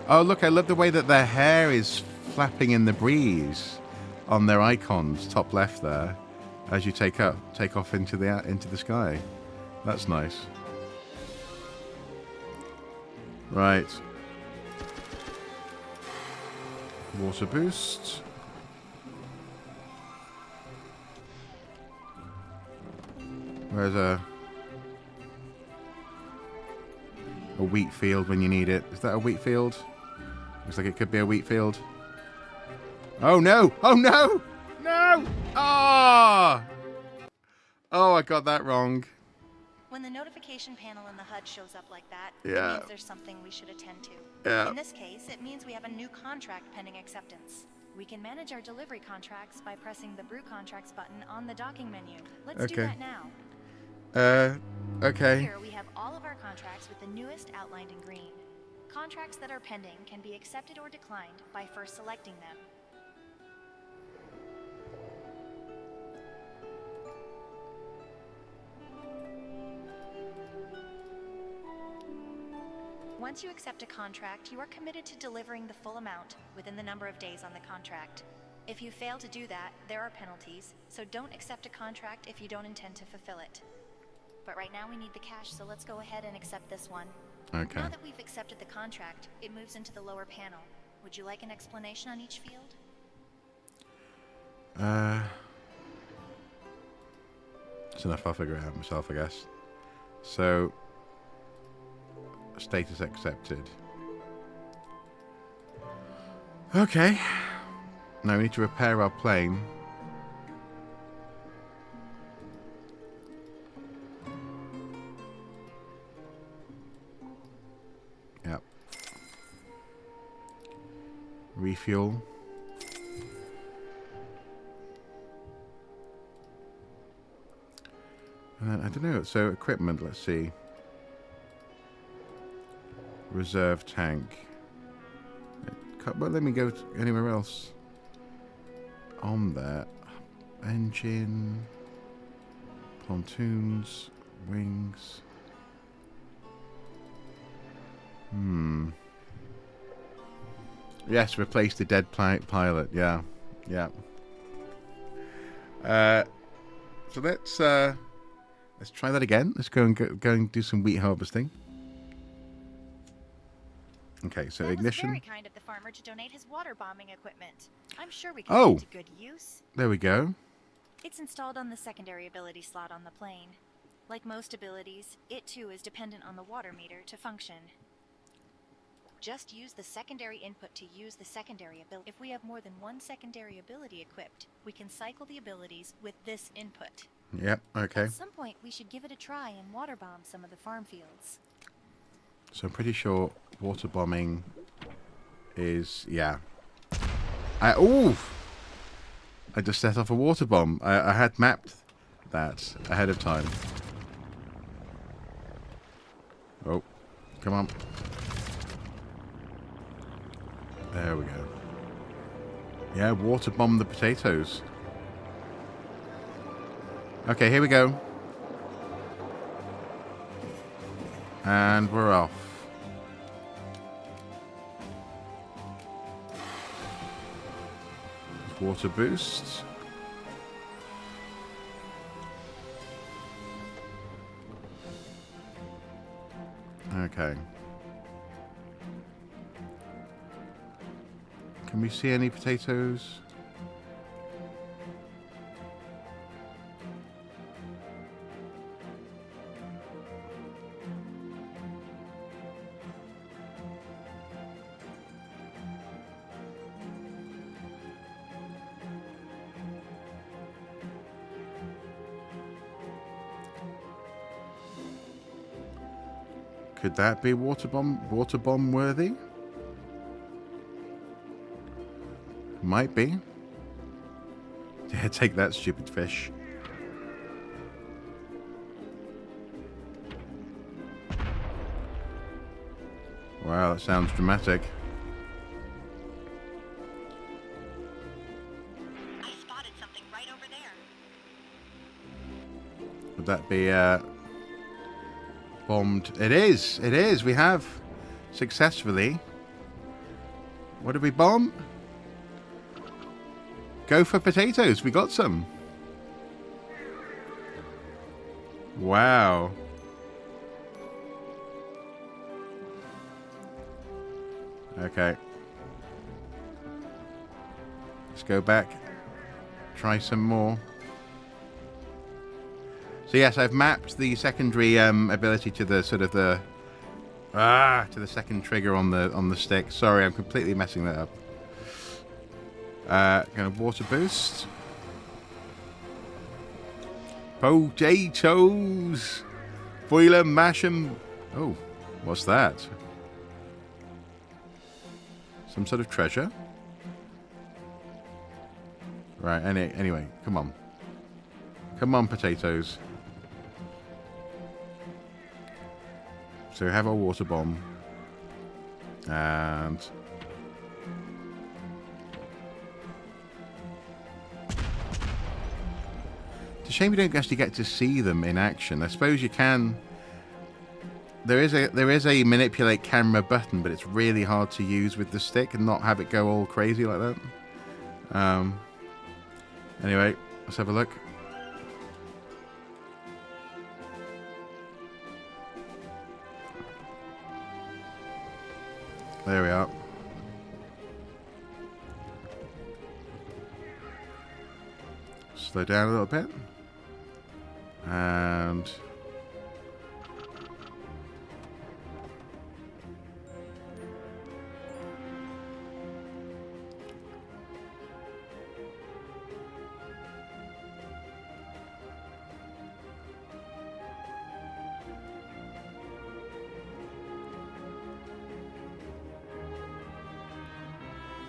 Oh, look, I love the way that their hair is flapping in the breeze on their icons, top left there, as you take off into the sky. That's nice. Right. Water boost. Where's a wheat field when you need it? Is that a wheat field? Looks like it could be a wheat field. Oh no! Oh no! No! Ah! Oh, I got that wrong. When the notification panel in the HUD shows up like that, Yeah. it means there's something we should attend to. Yeah. In this case, it means we have a new contract pending acceptance. We can manage our delivery contracts by pressing the Brew Contracts button on the docking menu. Let's do that now. Okay. Here we have all of our contracts with the newest outlined in green. Contracts that are pending can be accepted or declined by first selecting them. Once you accept a contract, you are committed to delivering the full amount within the number of days on the contract. If you fail to do that, there are penalties, so don't accept a contract if you don't intend to fulfill it. But right now we need the cash, so let's go ahead and accept this one. Okay. Now that we've accepted the contract, it moves into the lower panel. Would you like an explanation on each field? That's enough. I'll figure it out myself, I guess. So, status accepted. Okay. Now we need to repair our plane. Yep. Refuel. I don't know. So equipment. Let's see. Reserve tank. Well, let me go anywhere else. On there. Engine. Pontoons. Wings. Yes, replace the dead pilot. Yeah. Yeah. So let's try that again. Let's go and do some wheat harvesting. Okay, so that ignition. Was very kind of the farmer to donate his water bombing equipment. I'm sure we can Oh. put it to good use. There we go. It's installed on the secondary ability slot on the plane. Like most abilities, it too is dependent on the water meter to function. Just use the secondary input to use the secondary ability. If we have more than one secondary ability equipped, we can cycle the abilities with this input. Yep, okay. At some point, we should give it a try and water bomb some of the farm fields. So I'm pretty sure water bombing is, yeah. I just set off a water bomb. I had mapped that ahead of time. Oh, come on. There we go. Yeah, water bomb the potatoes. Okay, here we go. And we're off. Water boost. Okay. Can we see any potatoes? Could that be water bomb worthy? Might be. Yeah, take that, stupid fish. Wow, that sounds dramatic. I spotted something right over there. Would that be bombed? It is. It is. We have successfully. What did we bomb? Go for potatoes. We got some. Wow. Okay. Let's go back. Try some more. So yes, I've mapped the secondary ability to the sort of the to the second trigger on the stick. Sorry, I'm completely messing that up. Going to water boost. Potatoes. Boil 'em, mash 'em. Oh, what's that? Some sort of treasure. Right. Anyway, come on. Come on, potatoes. So we have our water bomb. And it's a shame you don't actually get to see them in action. I suppose you can. There is a manipulate camera button, but it's really hard to use with the stick and not have it go all crazy like that. Anyway, let's have a look. There we are. Slow down a little bit. And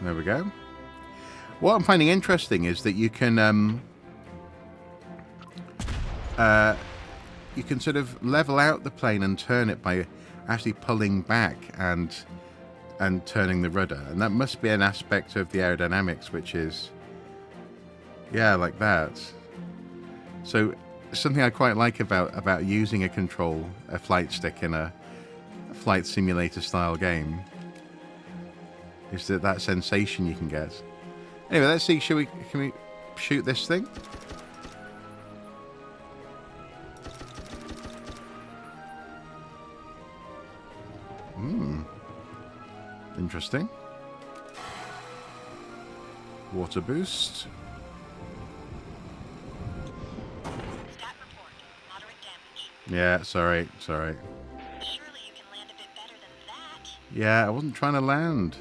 there we go. What I'm finding interesting is that you can sort of level out the plane and turn it by actually pulling back and turning the rudder, and that must be an aspect of the aerodynamics, which is like that. So something I quite like about using a flight stick in a flight simulator style game is that sensation you can get. Anyway, let's see. Can we shoot this thing? Interesting. Water boost. Stat report. Moderate damage. Yeah, sorry. Surely you can land a bit better than that. Yeah, I wasn't trying to land.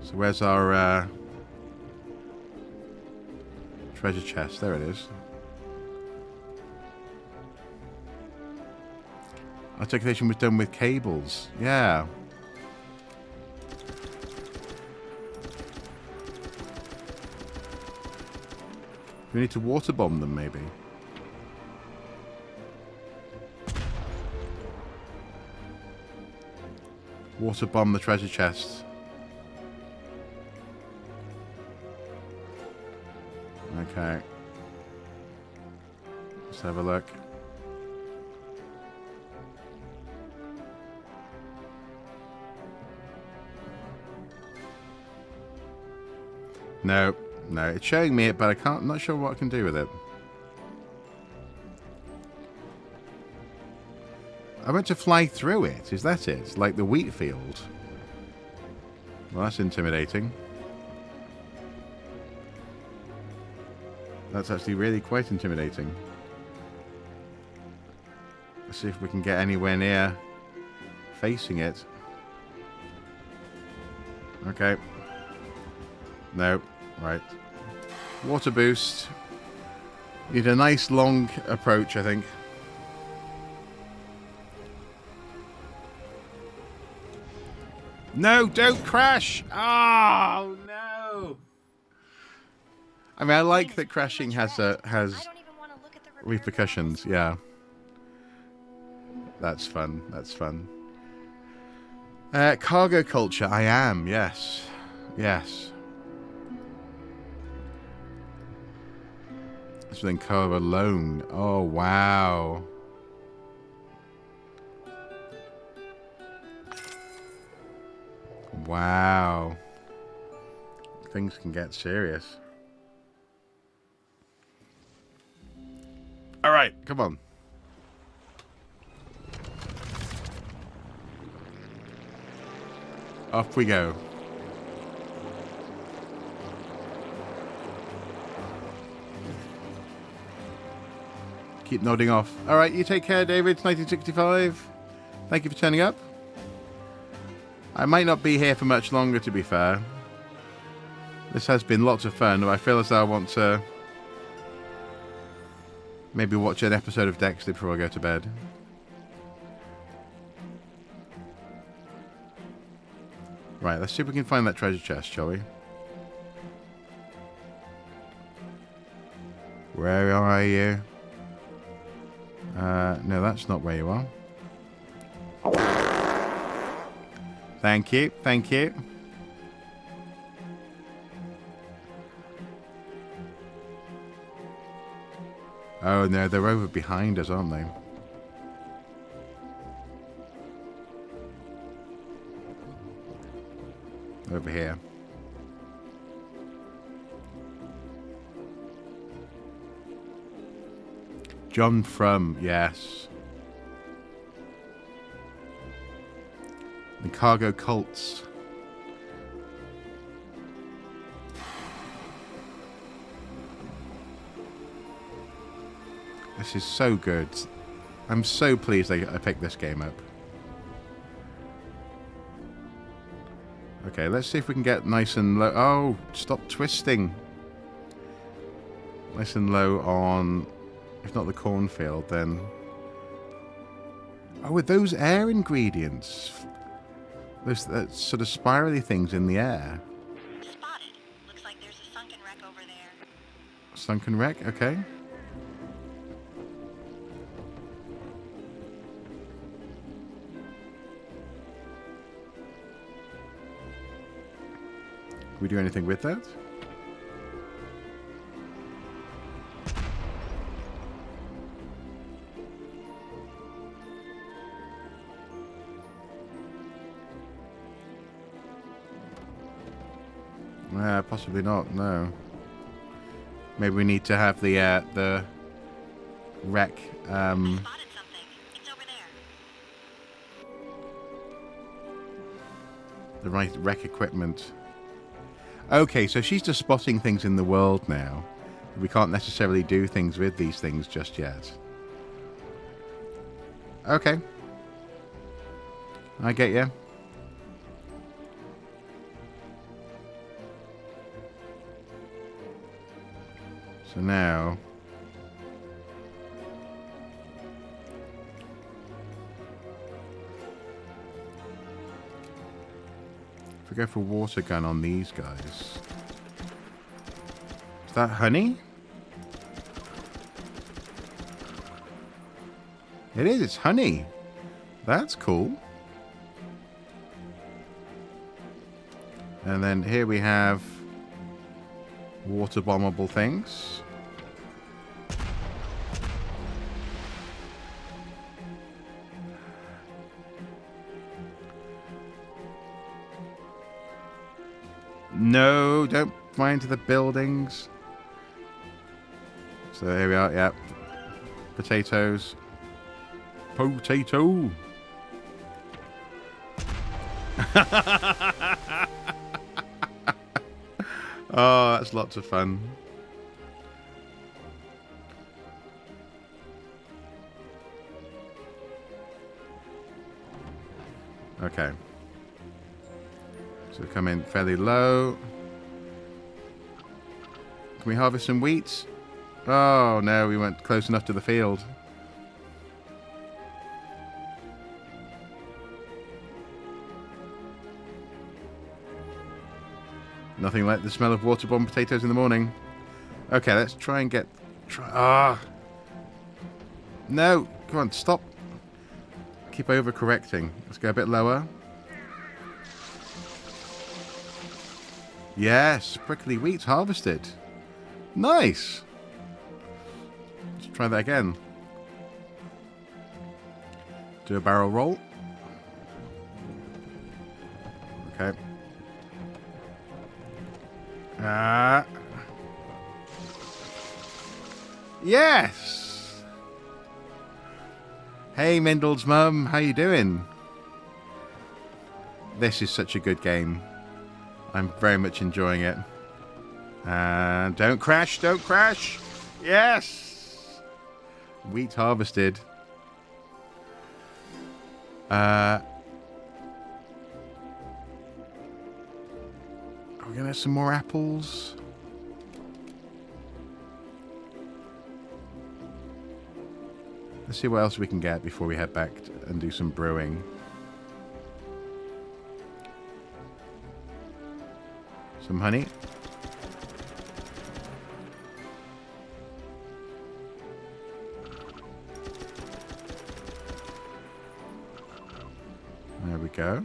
So where's our treasure chest? There it is. Articulation was done with cables. Yeah. We need to water bomb them, maybe. Water bomb the treasure chest. Okay. Let's have a look. No, it's showing me it, but I'm not sure what I can do with it. I meant to fly through it, is that it? Like the wheat field? Well, that's intimidating. That's actually really quite intimidating. Let's see if we can get anywhere near facing it. Okay. No. Right. Water boost. Need a nice long approach, I think. No, don't crash! Oh no! I mean, I like that crashing has repercussions. Yeah, that's fun. That's fun. Cargo culture. I am. Yes, yes. So then cargo alone. Oh wow. Wow. Things can get serious. All right, come on. Off we go. Keep nodding off. All right, you take care, David. It's 1965. Thank you for turning up. I might not be here for much longer, to be fair. This has been lots of fun, but I feel as though I want to maybe watch an episode of Dexter before I go to bed. Right, let's see if we can find that treasure chest, shall we? Where are you? No, that's not where you are. Thank you, thank you. Oh no, they're over behind us, aren't they? Over here. John From, yes. The cargo cults. This is so good. I'm so pleased I picked this game up. Okay, let's see if we can get nice and low. Oh, stop twisting. Nice and low on, if not the cornfield, then... Oh, with those air ingredients. Those sort of spirally things in the air. Spotted. Looks like there's a sunken wreck over there. Sunken wreck? Okay. Can we do anything with that? Possibly not, no. Maybe we need to have the wreck. I spotted something. It's over there. The right wreck equipment. Okay, so she's just spotting things in the world now. We can't necessarily do things with these things just yet. Okay. I get you. So now... if we go for water gun on these guys... Is that honey? It is, it's honey. That's cool. And then here we have water bombable things. No, don't fly into the buildings. So here we are, yep. Potatoes. Potato. Oh, that's lots of fun. Okay. So come in fairly low. Can we harvest some wheat? Oh, no, we went close enough to the field. Nothing like the smell of waterborne potatoes in the morning. Okay, let's try and get... No, come on, stop. Keep overcorrecting. Let's go a bit lower. Yes, prickly wheat harvested. Nice. Let's try that again. Do a barrel roll. Okay. Yes. Hey, Mendel's mum, how you doing? This is such a good game. I'm very much enjoying it. And don't crash, don't crash. Yes. Wheat harvested. Are we gonna have some more apples? Let's see what else we can get before we head back and do some brewing. Some honey. There we go.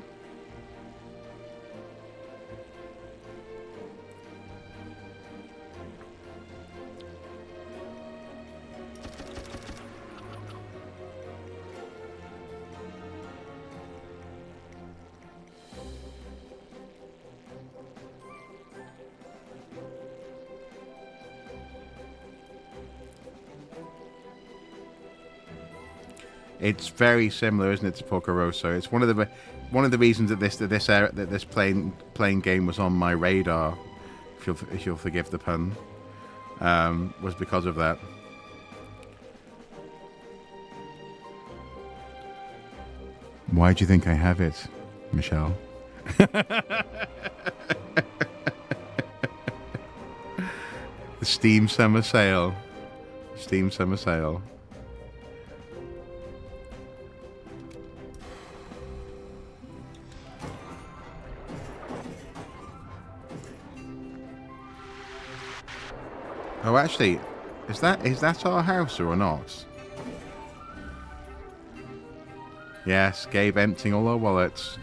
It's very similar, isn't it, to Porco Rosso? It's one of the reasons that this playing game was on my radar, if you'll forgive the pun, was because of that. Why do you think I have it, Michelle? The Steam Summer Sale. Steam Summer Sale. Oh, actually, is that our house or not? Yes, Gabe emptying all our wallets.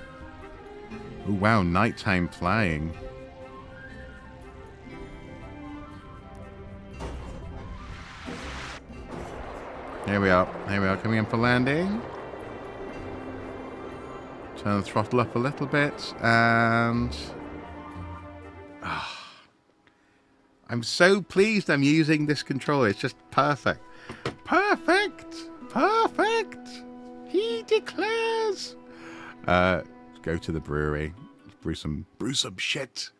Oh, wow, nighttime flying. Here we are. Here we are, coming in for landing. Turn the throttle up a little bit, and... I'm so pleased I'm using this controller. It's just perfect. Perfect! Perfect! He declares! Let's go to the brewery. Let's brew some shit.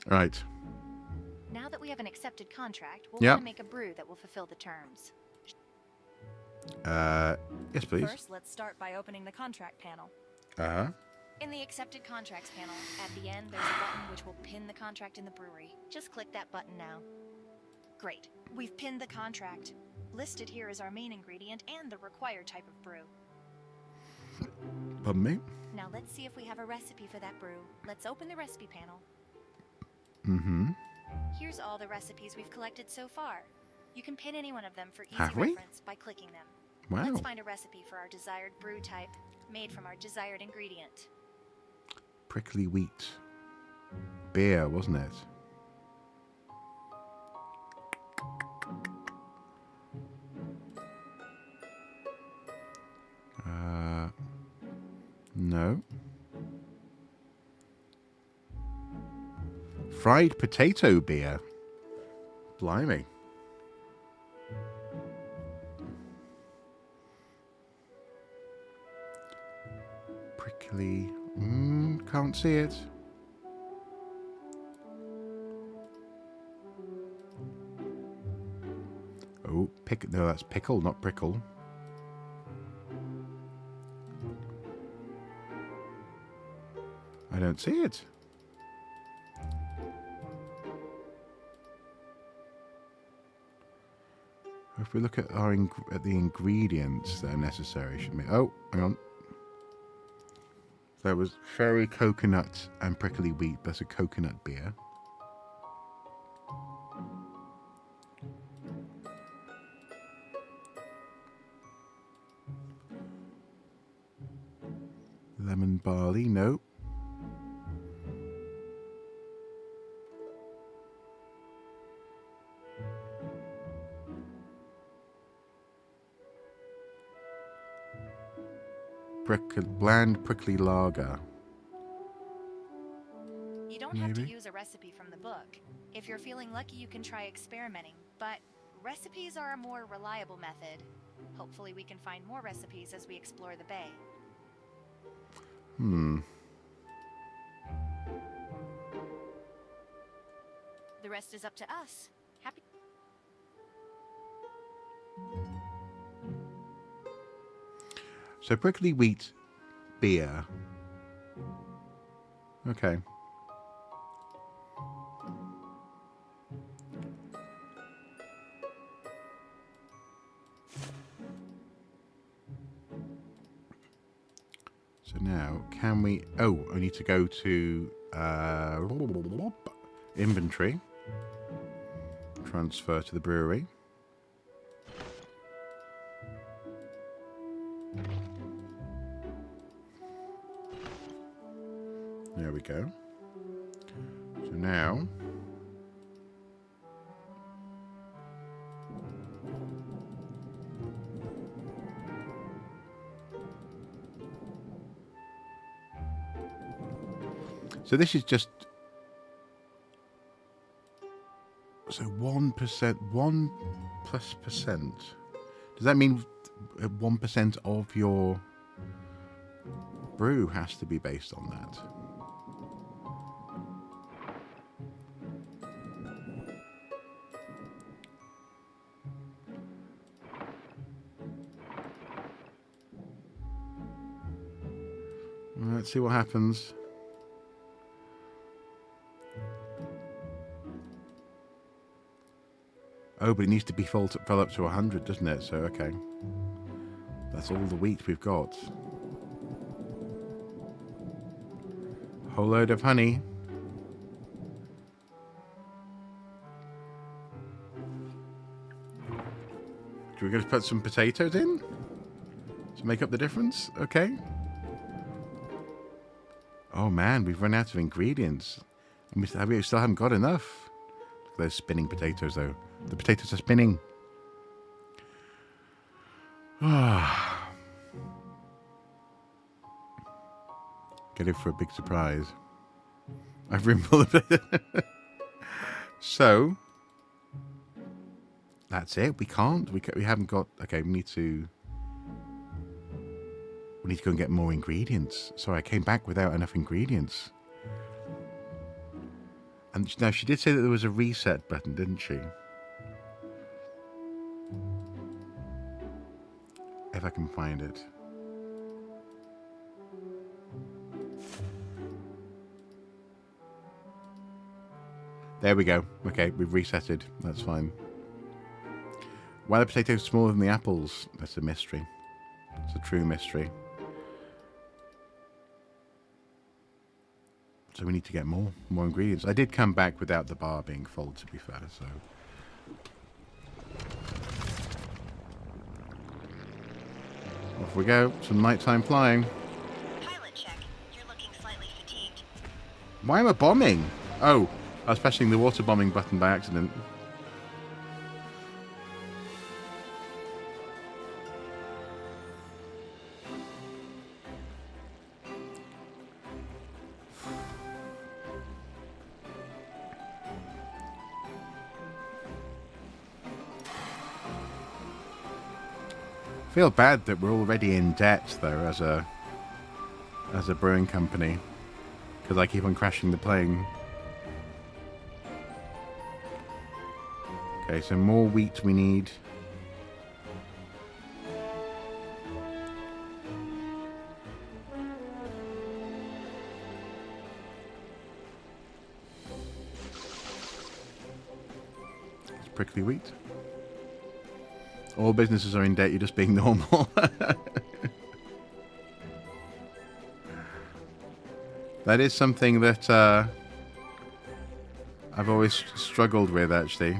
Right. Now that we have an accepted contract, we'll Yep. want to make a brew that will fulfill the terms. Yes, please. First, let's start by opening the contract panel. Uh-huh. In the accepted contracts panel, at the end, there's a button which will pin the contract in the brewery. Just click that button now. Great. We've pinned the contract. Listed here is our main ingredient and the required type of brew. Pardon me? Now let's see if we have a recipe for that brew. Let's open the recipe panel. Mm-hmm. Here's all the recipes we've collected so far. You can pin any one of them for easy Have we? reference by clicking them. Wow. Let's find a recipe for our desired brew type, made from our desired ingredient. Prickly wheat. Beer, wasn't it? No. Fried potato beer. Blimey. Prickly. Can't see it. Oh, no, that's pickle, not prickle. I don't see it. we look at at the ingredients that are necessary? Should we? Oh, hang on. There was fairy coconut and prickly wheat. That's a coconut beer. Lemon barley, no. Bland prickly lager. You don't have to use a recipe from the book. If you're feeling lucky, you can try experimenting, but recipes are a more reliable method. Hopefully we can find more recipes as we explore the bay. The rest is up to us. Happy. So prickly wheat beer. Okay. So now, can we... Oh, I need to go to inventory. Transfer to the brewery. There we go. So now... So this is just... So 1%, 1+%. Does that mean 1% of your brew has to be based on that? Let's see what happens. Oh, but it needs to be full up to 100, doesn't it? So, okay. That's all the wheat we've got. Whole load of honey. Do we just put some potatoes in to make up the difference? Okay. Oh man, we've run out of ingredients. And we still haven't got enough. Look at those spinning potatoes, though. The potatoes are spinning. Get it for a big surprise. I've room full of it. So that's it. We can't. We haven't got. Okay, we need to go and get more ingredients. Sorry, I came back without enough ingredients. And now she did say that there was a reset button, didn't she? If I can find it. There we go. Okay, we've resetted. That's fine. Why are the potatoes smaller than the apples? That's a mystery. It's a true mystery. So we need to get more ingredients. I did come back without the bar being full, to be fair, so... Off we go. Some nighttime flying. Pilot check. You're looking slightly fatigued. Why am I bombing? Oh, I was pressing the water bombing button by accident. I feel bad that we're already in debt, though, as a brewing company, because I keep on crashing the plane. Okay, so more wheat we need. It's prickly wheat. All businesses are in debt. You're just being normal. That is something that I've always struggled with, actually.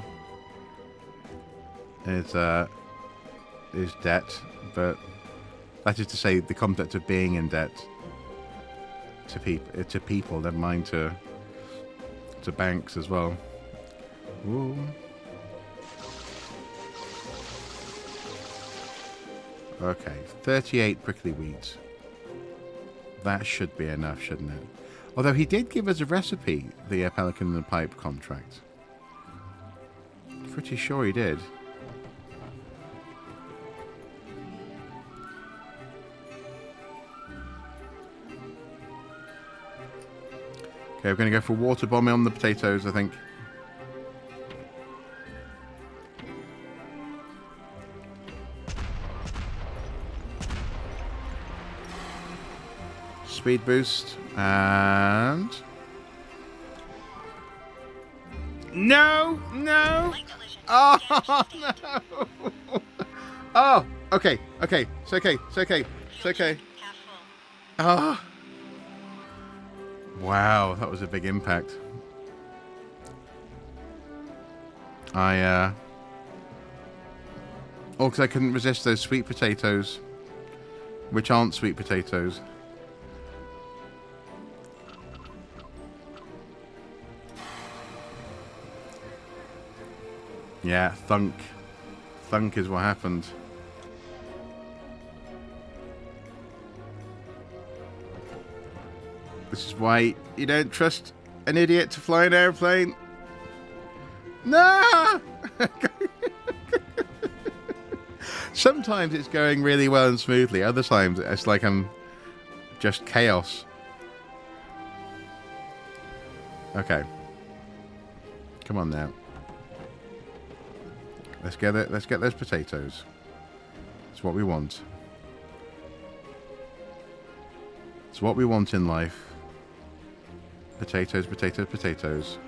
Is debt, but that is to say, the concept of being in debt to people, never mind to banks as well. Ooh. Okay, 38 prickly weeds. That should be enough, shouldn't it? Although he did give us a recipe, the Pelican and the Pipe contract. Pretty sure he did. Okay, we're going to go for water bombing on the potatoes, I think. Speed boost and no. Oh no. Oh, okay. It's okay. Oh. Wow, that was a big impact. Oh, because I couldn't resist those sweet potatoes, which aren't sweet potatoes. Yeah, thunk. Thunk is what happened. This is why you don't trust an idiot to fly an airplane. No! Sometimes it's going really well and smoothly. Other times it's like I'm just chaos. Okay. Come on now. Let's get it. Let's get those potatoes. It's what we want. It's what we want in life. Potatoes, potatoes, potatoes.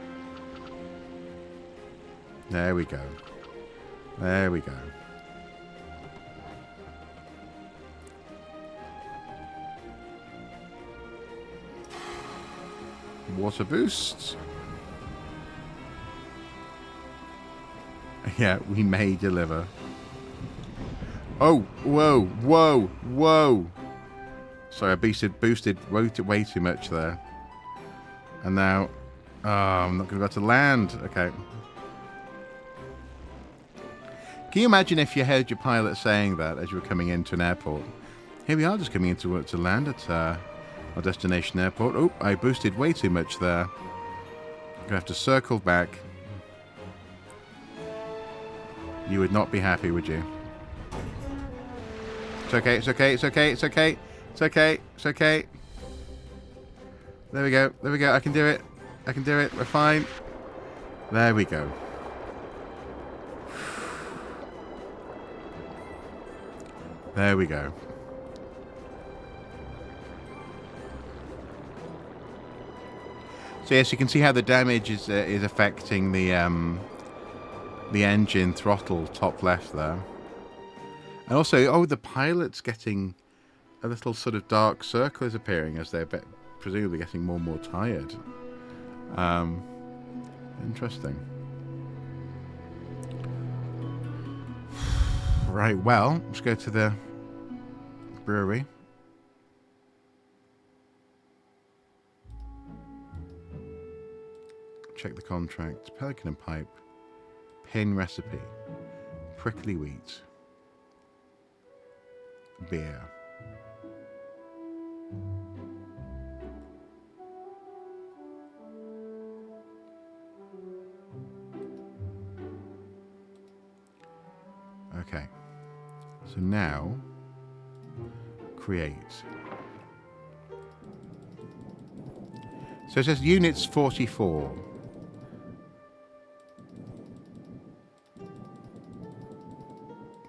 There we go. There we go. Water boosts. Yeah, we may deliver. Oh, whoa. Sorry, I boosted way too much there. And now, I'm not going to be able to land. Okay. Can you imagine if you heard your pilot saying that as you were coming into an airport? Here we are, just coming into to land at our destination airport. Oh, I boosted way too much there. I'm going to have to circle back. You would not be happy, would you? It's okay, it's okay, it's okay, it's okay. It's okay, it's okay. There we go, there we go. I can do it. I can do it. We're fine. There we go. There we go. So yes, you can see how the damage is affecting the engine throttle top left there. And also, oh, the pilot's getting a little sort of dark circle is appearing as they're presumably getting more and more tired. Interesting. Right, well, let's go to the brewery. Check the contract. Pelican and Pipe. Pin recipe. Prickly wheat. Beer. Okay. So now, create. So it says units 44.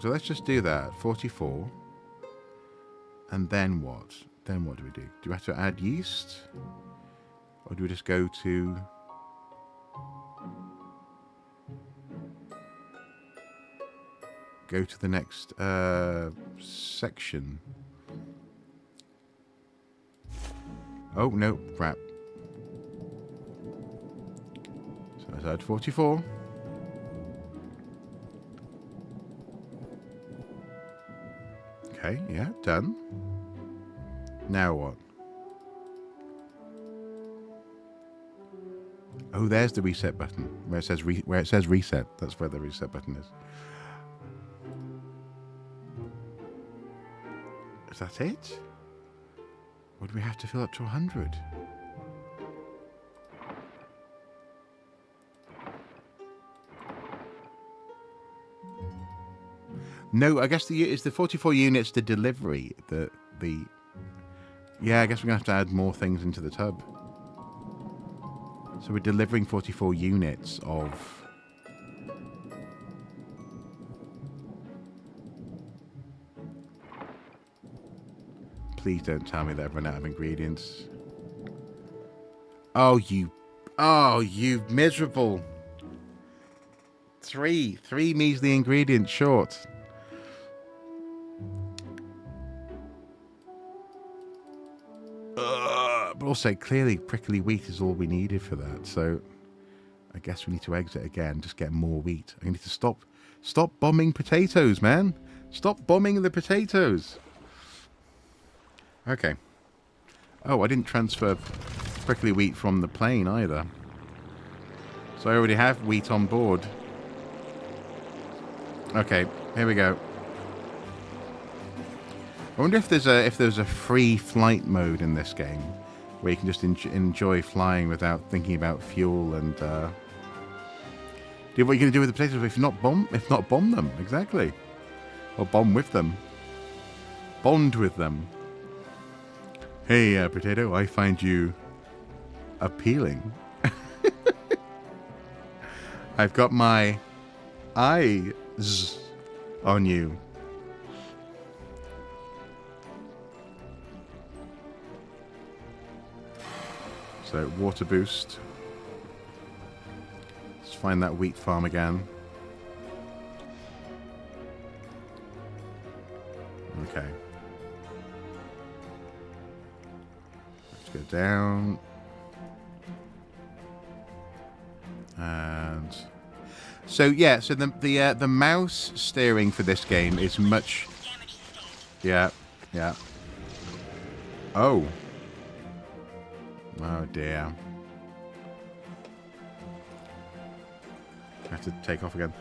So let's just do that. 44. And then what? Then what do we do? Do we have to add yeast? Or do we just go to... go to the next section. Oh, no, crap. So I had 44. Okay, yeah, done. Now what? Oh, there's the reset button where it says reset. That's where the reset button is. Is that it? Or do we have to fill up to 100? No, I guess it's the 44 units to delivery. Yeah, I guess we're gonna have to add more things into the tub. So we're delivering 44 units of... Please don't tell me that I've run out of ingredients. Oh, you miserable. Three measly ingredients short. But also, clearly, prickly wheat is all we needed for that. So, I guess we need to exit again. Just get more wheat. I need to stop bombing potatoes, man. Stop bombing the potatoes. Okay. Oh, I didn't transfer prickly wheat from the plane either. So I already have wheat on board. Okay, here we go. I wonder if there's a free flight mode in this game, where you can just enjoy flying without thinking about fuel and do what you're going to do with the potatoes if not bomb them, exactly, or bomb with them, bond with them. Hey, potato, I find you appealing. I've got my eyes on you. So, water boost. Let's find that wheat farm again. Okay. Let's go down. And... So, yeah, so the mouse steering for this game is much... Yeah, yeah. Oh. Oh dear. I have to take off again.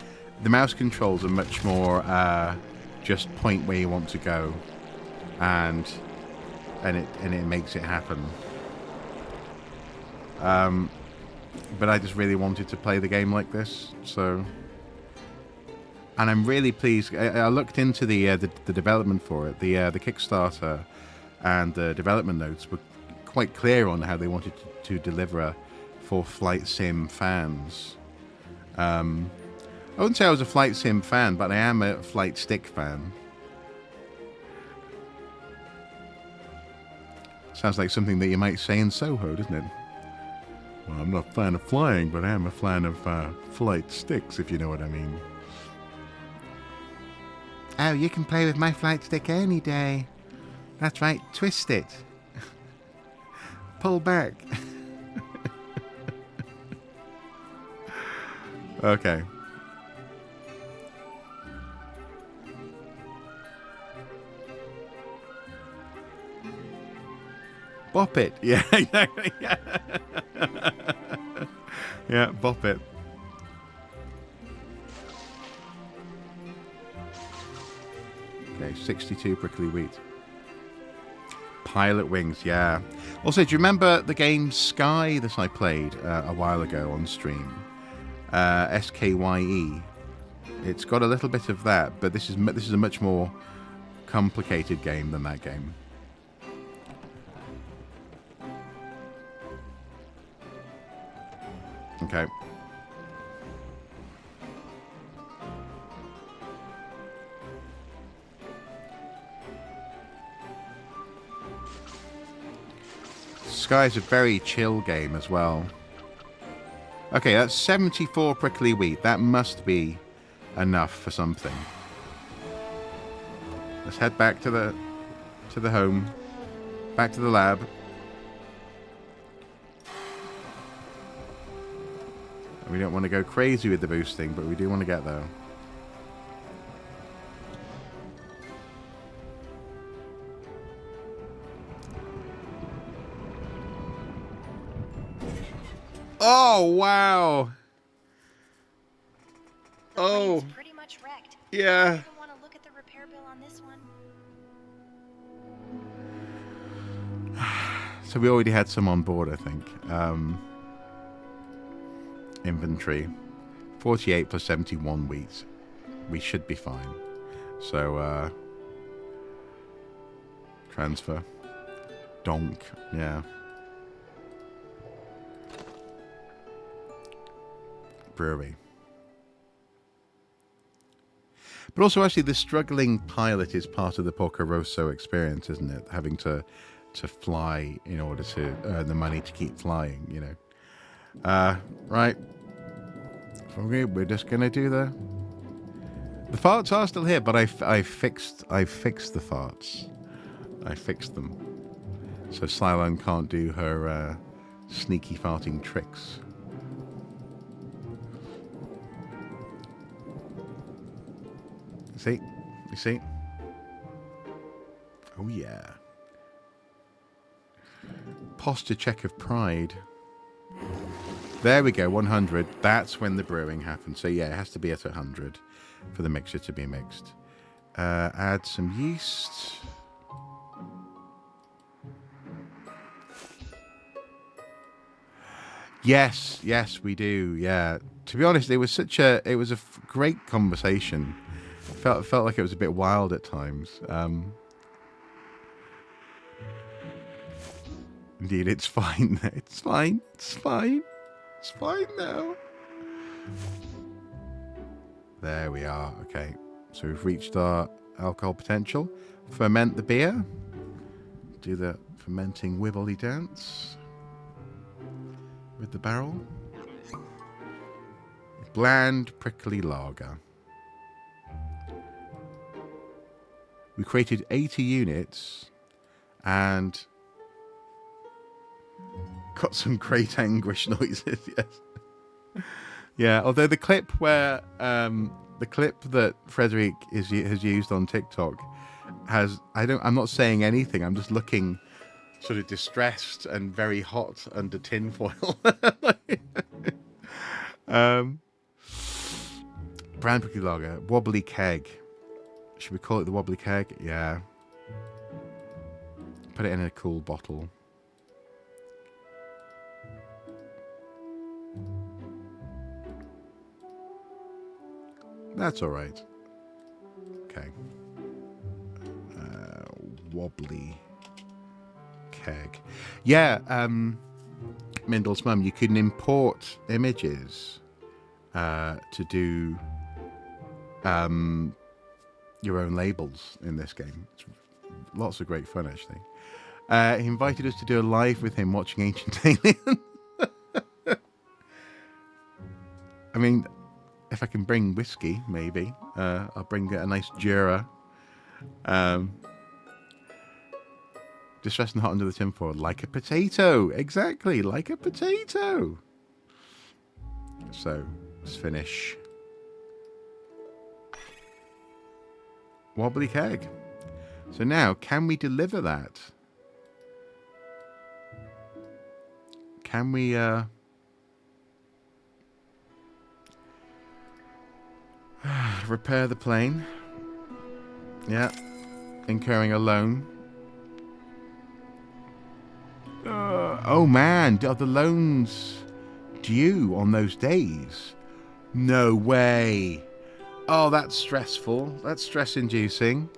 The mouse controls are much more just point where you want to go, and it makes it happen. But I just really wanted to play the game like this, so. And I'm really pleased. I looked into the development for it, the Kickstarter, and the development notes were quite clear on how they wanted to deliver for flight sim fans. I wouldn't say I was a flight sim fan, but I am a flight stick fan. Sounds like something that you might say in Soho, doesn't it? Well, I'm not a fan of flying, but I am a fan of flight sticks, if you know what I mean. Oh, you can play with my flight stick any day. That's right, twist it. Pull back. Okay. Bop it. Yeah, exactly. Yeah. Yeah, bop it. Okay, 62 prickly wheat. Pilot wings, yeah. Also, do you remember the game Sky that I played a while ago on stream? SKYE. It's got a little bit of that, but this is a much more complicated game than that game. Okay. Sky's a very chill game as well. Okay, that's 74 prickly wheat. That must be enough for something. Let's head back to the home. Back to the lab. We don't want to go crazy with the boosting, but we do want to get there. Oh, wow. The plane's pretty much wrecked. Yeah. I don't even want to look at the repair bill on this one. So we already had some on board, I think. Inventory. 48 plus 71 wheat. We should be fine. So, transfer. Donk. Yeah. Brewery. But also, actually, the struggling pilot is part of the Porco Rosso experience, isn't it? Having to fly in order to earn the money to keep flying, you know. Right. Okay, we're just gonna do the farts are still here, but I fixed the farts. I fixed them, so Cylon can't do her sneaky farting tricks. See? You see? Oh, yeah. Posture check of pride. There we go, 100. That's when the brewing happens. So, yeah, it has to be at 100 for the mixture to be mixed. Add some yeast. Yes, we do. Yeah. To be honest, it was a great conversation. Felt like it was a bit wild at times. Indeed, it's fine. It's fine. It's fine. It's fine now. There we are. Okay, so we've reached our alcohol potential. Ferment the beer. Do the fermenting wibbly dance with the barrel. Bland, prickly lager. We created 80 units and got some great anguish noises. Yes. Yeah. Although the clip that Frederick has used on TikTok I'm not saying anything. I'm just looking sort of distressed and very hot under tinfoil. Brand prickly lager, wobbly keg. Should we call it the wobbly keg? Yeah. Put it in a cool bottle. That's all right. Okay. Wobbly keg. Yeah. Mindle's mum, you can import images to do your own labels in this game. It's lots of great fun, actually. He invited us to do a live with him watching Ancient Alien. I mean, if I can bring whiskey, maybe. I'll bring a nice Jura. Distressed and hot under the tinfoil. Like a potato. Exactly, like a potato. So, let's finish. Wobbly keg. So now, can we deliver that? Can we, repair the plane? Yeah. Incurring a loan. Oh man, are the loans due on those days? No way. Oh, that's stressful. That's stress-inducing.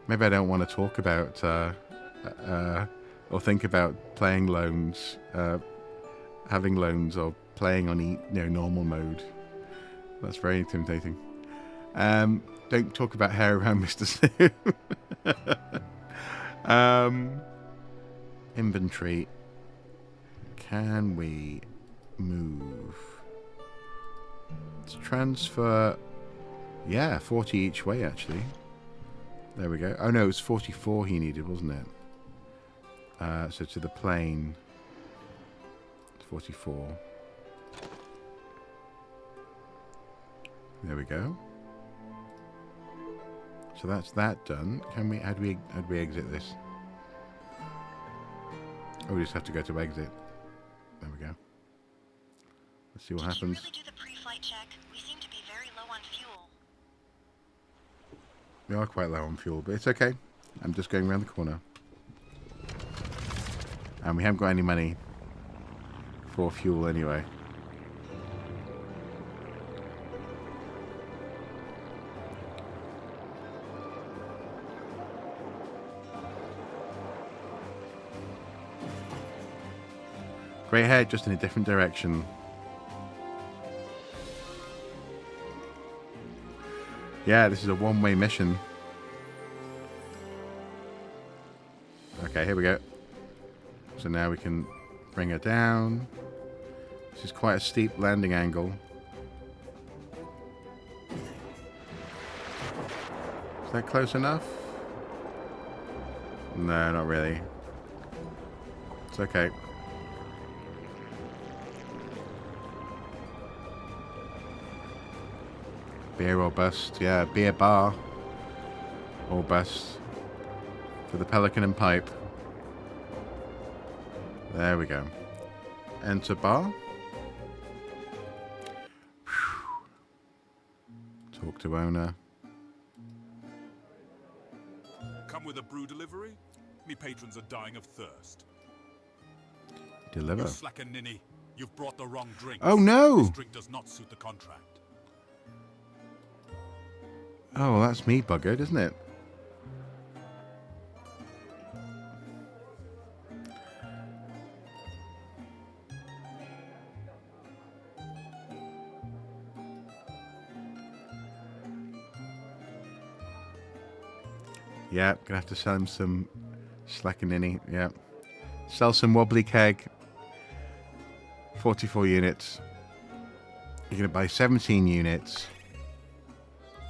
Maybe I don't want to talk about or think about playing loans, having loans, or playing on normal mode. That's very intimidating. Don't talk about hair around Mr. Sue. Inventory. Can we move? Let's transfer. Yeah, 40 each way, actually. There we go. Oh no, it was 44 he needed, wasn't it? So to the plane, 44. There we go. So that's that done. Can we? How do we exit this? Oh, we just have to go to exit. There we go. Let's see what happens. Did you really do the pre-flight check? We seem to be very low on fuel. We are quite low on fuel, but it's okay. I'm just going around the corner. And we haven't got any money for fuel anyway. Great head, just in a different direction. Yeah, this is a one-way mission. Okay, here we go. So now we can bring her down. This is quite a steep landing angle. Is that close enough? No, not really. It's okay. Beer or bust. Yeah, beer bar or bust for the Pelican and Pipe. There we go. Enter bar. Talk to owner. Come with a brew delivery? Me patrons are dying of thirst. Deliver. You slacker ninny. You've brought the wrong drink. Oh no! This drink does not suit the contract. Oh, well, that's me buggered, isn't it? Yeah, gonna have to sell him some slackanini. Yeah, sell some wobbly keg. 44 units. You're gonna buy 17 units,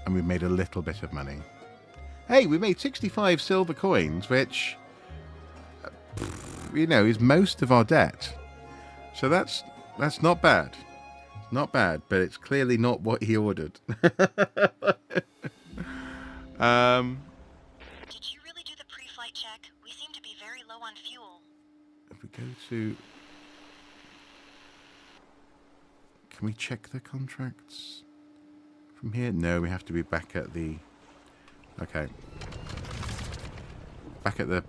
and we've made a little bit of money. Hey, we made 65 silver coins, which, you know, is most of our debt. So that's not bad. Not bad, but it's clearly not what he ordered. Did you really do the pre-flight check? We seem to be very low on fuel. If we go to... Can we check the contracts from here? No, we have to be back at the... Okay. Back at the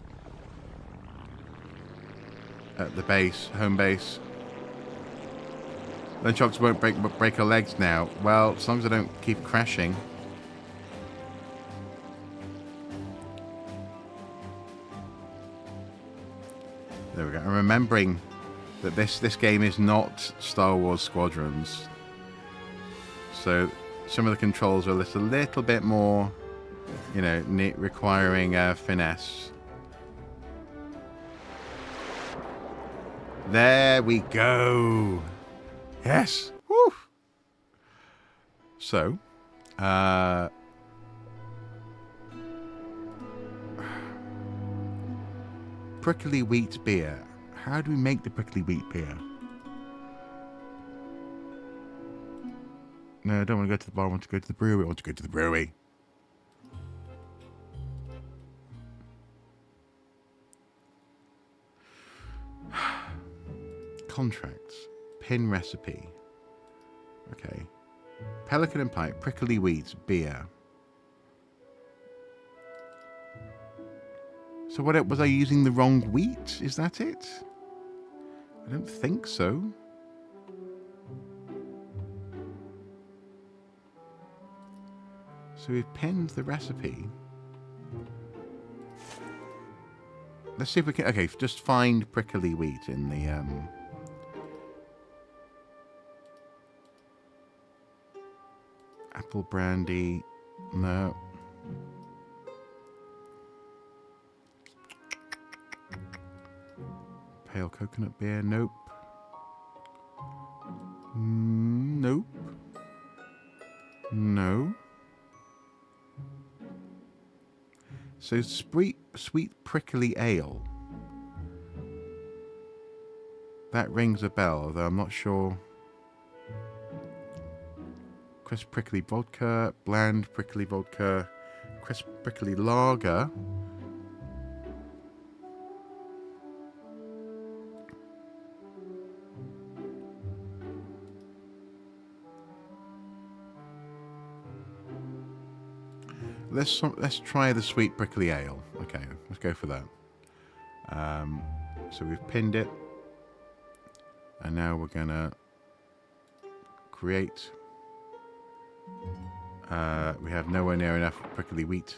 base, home base. Lunchbox won't break her legs now. Well, as long as I don't keep crashing. There we go. I'm remembering that this game is not Star Wars Squadrons. So some of the controls are a little bit more, you know, requiring finesse. There we go. Yes. Woo. So, prickly wheat beer. How do we make the prickly wheat beer? No, I don't want to go to the bar. I want to go to the brewery. I want to go to the brewery. Contracts. Pin recipe. Okay. Pelican and Pipe. Prickly wheat beer. So what was I using the wrong wheat? Is that it? I don't think so. So we've pinned the recipe. Let's see if we can... Okay, just find prickly wheat in the... Apple brandy. No. Pale coconut beer. Nope. Nope. So sweet prickly ale. That rings a bell, although I'm not sure. Crisp prickly vodka, bland prickly vodka, crisp prickly lager. Let's try the sweet prickly ale. Okay, let's go for that. So we've pinned it, and now we're gonna create. We have nowhere near enough prickly wheat.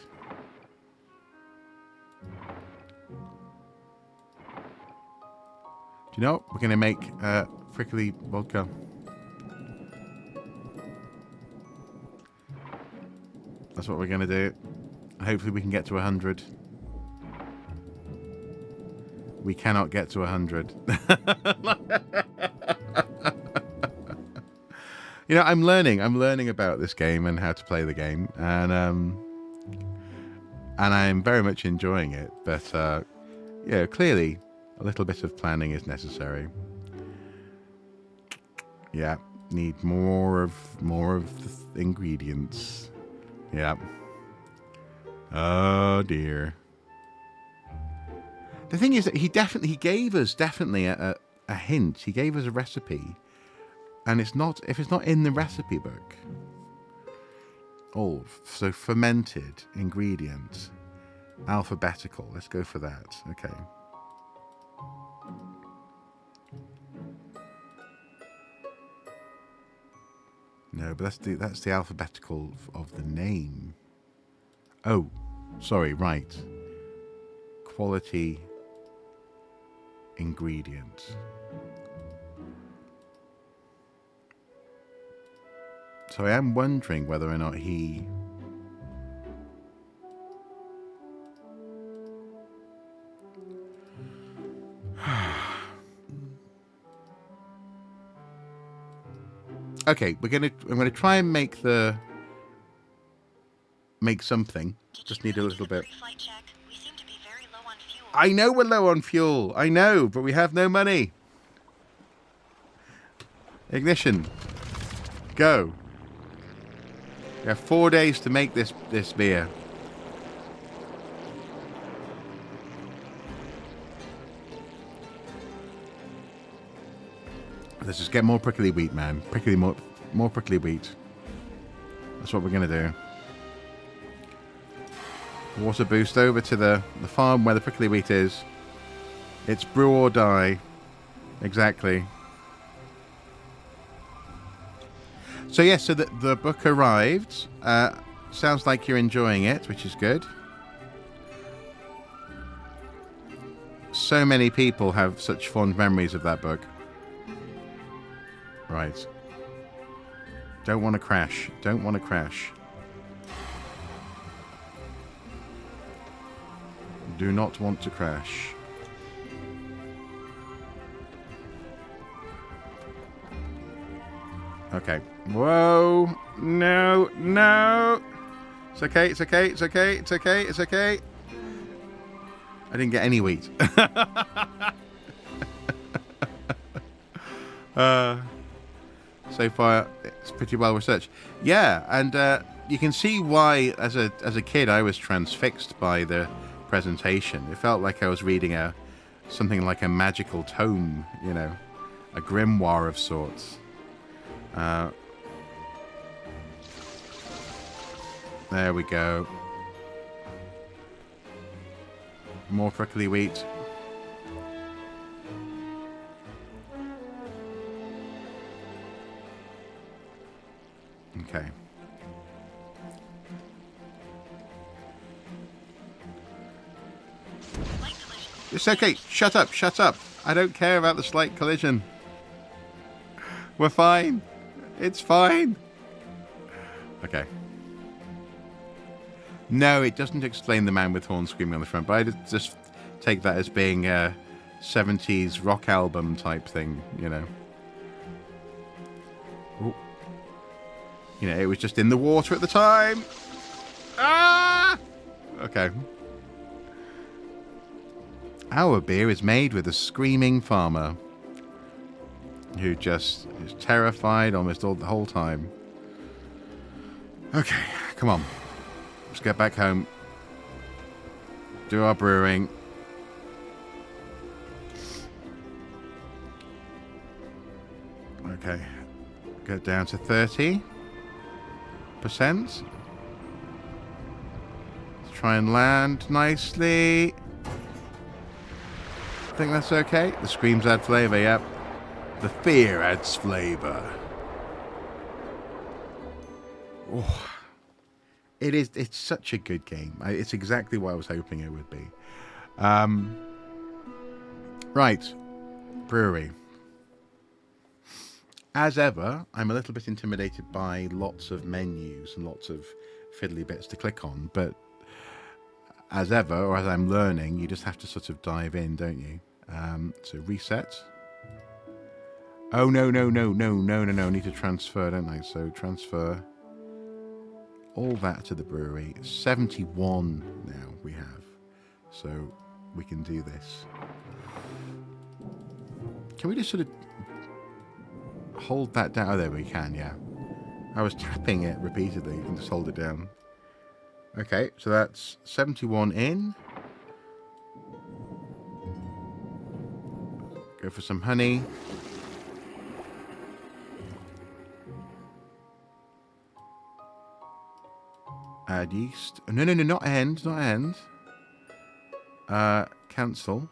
Do you know what? We're gonna make prickly vodka. That's what we're going to do. Hopefully we can get to 100. We cannot get to 100. You know, I'm learning about this game and how to play the game, and I'm very much enjoying it. But yeah, clearly a little bit of planning is necessary. Yeah, need more of the ingredients. Yeah. Oh dear. The thing is that he gave us a hint. He gave us a recipe, and if it's not in the recipe book. Oh, so fermented ingredients, alphabetical. Let's go for that. Okay. No, but that's the alphabetical of the name. Oh, sorry, right. Quality ingredients. So I am wondering whether or not he... Okay, I'm gonna try and make something. Just need a little bit. I know we're low on fuel. I know, but we have no money. Ignition. Go. We have 4 days to make this beer. Let's just get more prickly wheat, man. More prickly wheat. That's what we're going to do. Water boost over to the farm where the prickly wheat is. It's brew or die. Exactly. So yes, so the book arrived. Sounds like you're enjoying it, which is good. So many people have such fond memories of that book. Right. Don't want to crash. Don't want to crash. Do not want to crash. Okay. Whoa. No. No. It's okay. It's okay. It's okay. It's okay. It's okay. I didn't get any wheat. So far, it's pretty well researched. Yeah, and you can see why, as a kid, I was transfixed by the presentation. It felt like I was reading something like a magical tome, you know, a grimoire of sorts. There we go. More prickly wheat. Okay. It's okay. Shut up. Shut up. I don't care about the slight collision. We're fine. It's fine. Okay. No, it doesn't explain the man with horns screaming on the front, but I just take that as being a 70s rock album type thing, you know. Ooh. You know, it was just in the water at the time. Ah! Okay. Our beer is made with a screaming farmer who just is terrified almost all the whole time. Okay, come on. Let's get back home. Do our brewing. Okay. Get down to 30%. Let's try and land nicely. I think that's okay. The screams add flavor, yep. The fear adds flavor. Oh. It's such a good game. It's exactly what I was hoping it would be. Right. Brewery. As ever, I'm a little bit intimidated by lots of menus and lots of fiddly bits to click on, but as ever, or as I'm learning, you just have to sort of dive in, don't you? So reset. Oh, no. I need to transfer, don't I? So transfer all that to the brewery. 71 now we have. So we can do this. Can we just sort of hold that down? Oh, there we can, yeah. I was tapping it repeatedly. You can just hold it down. Okay, so that's 71 in. Go for some honey. Add yeast. No, not end. Cancel.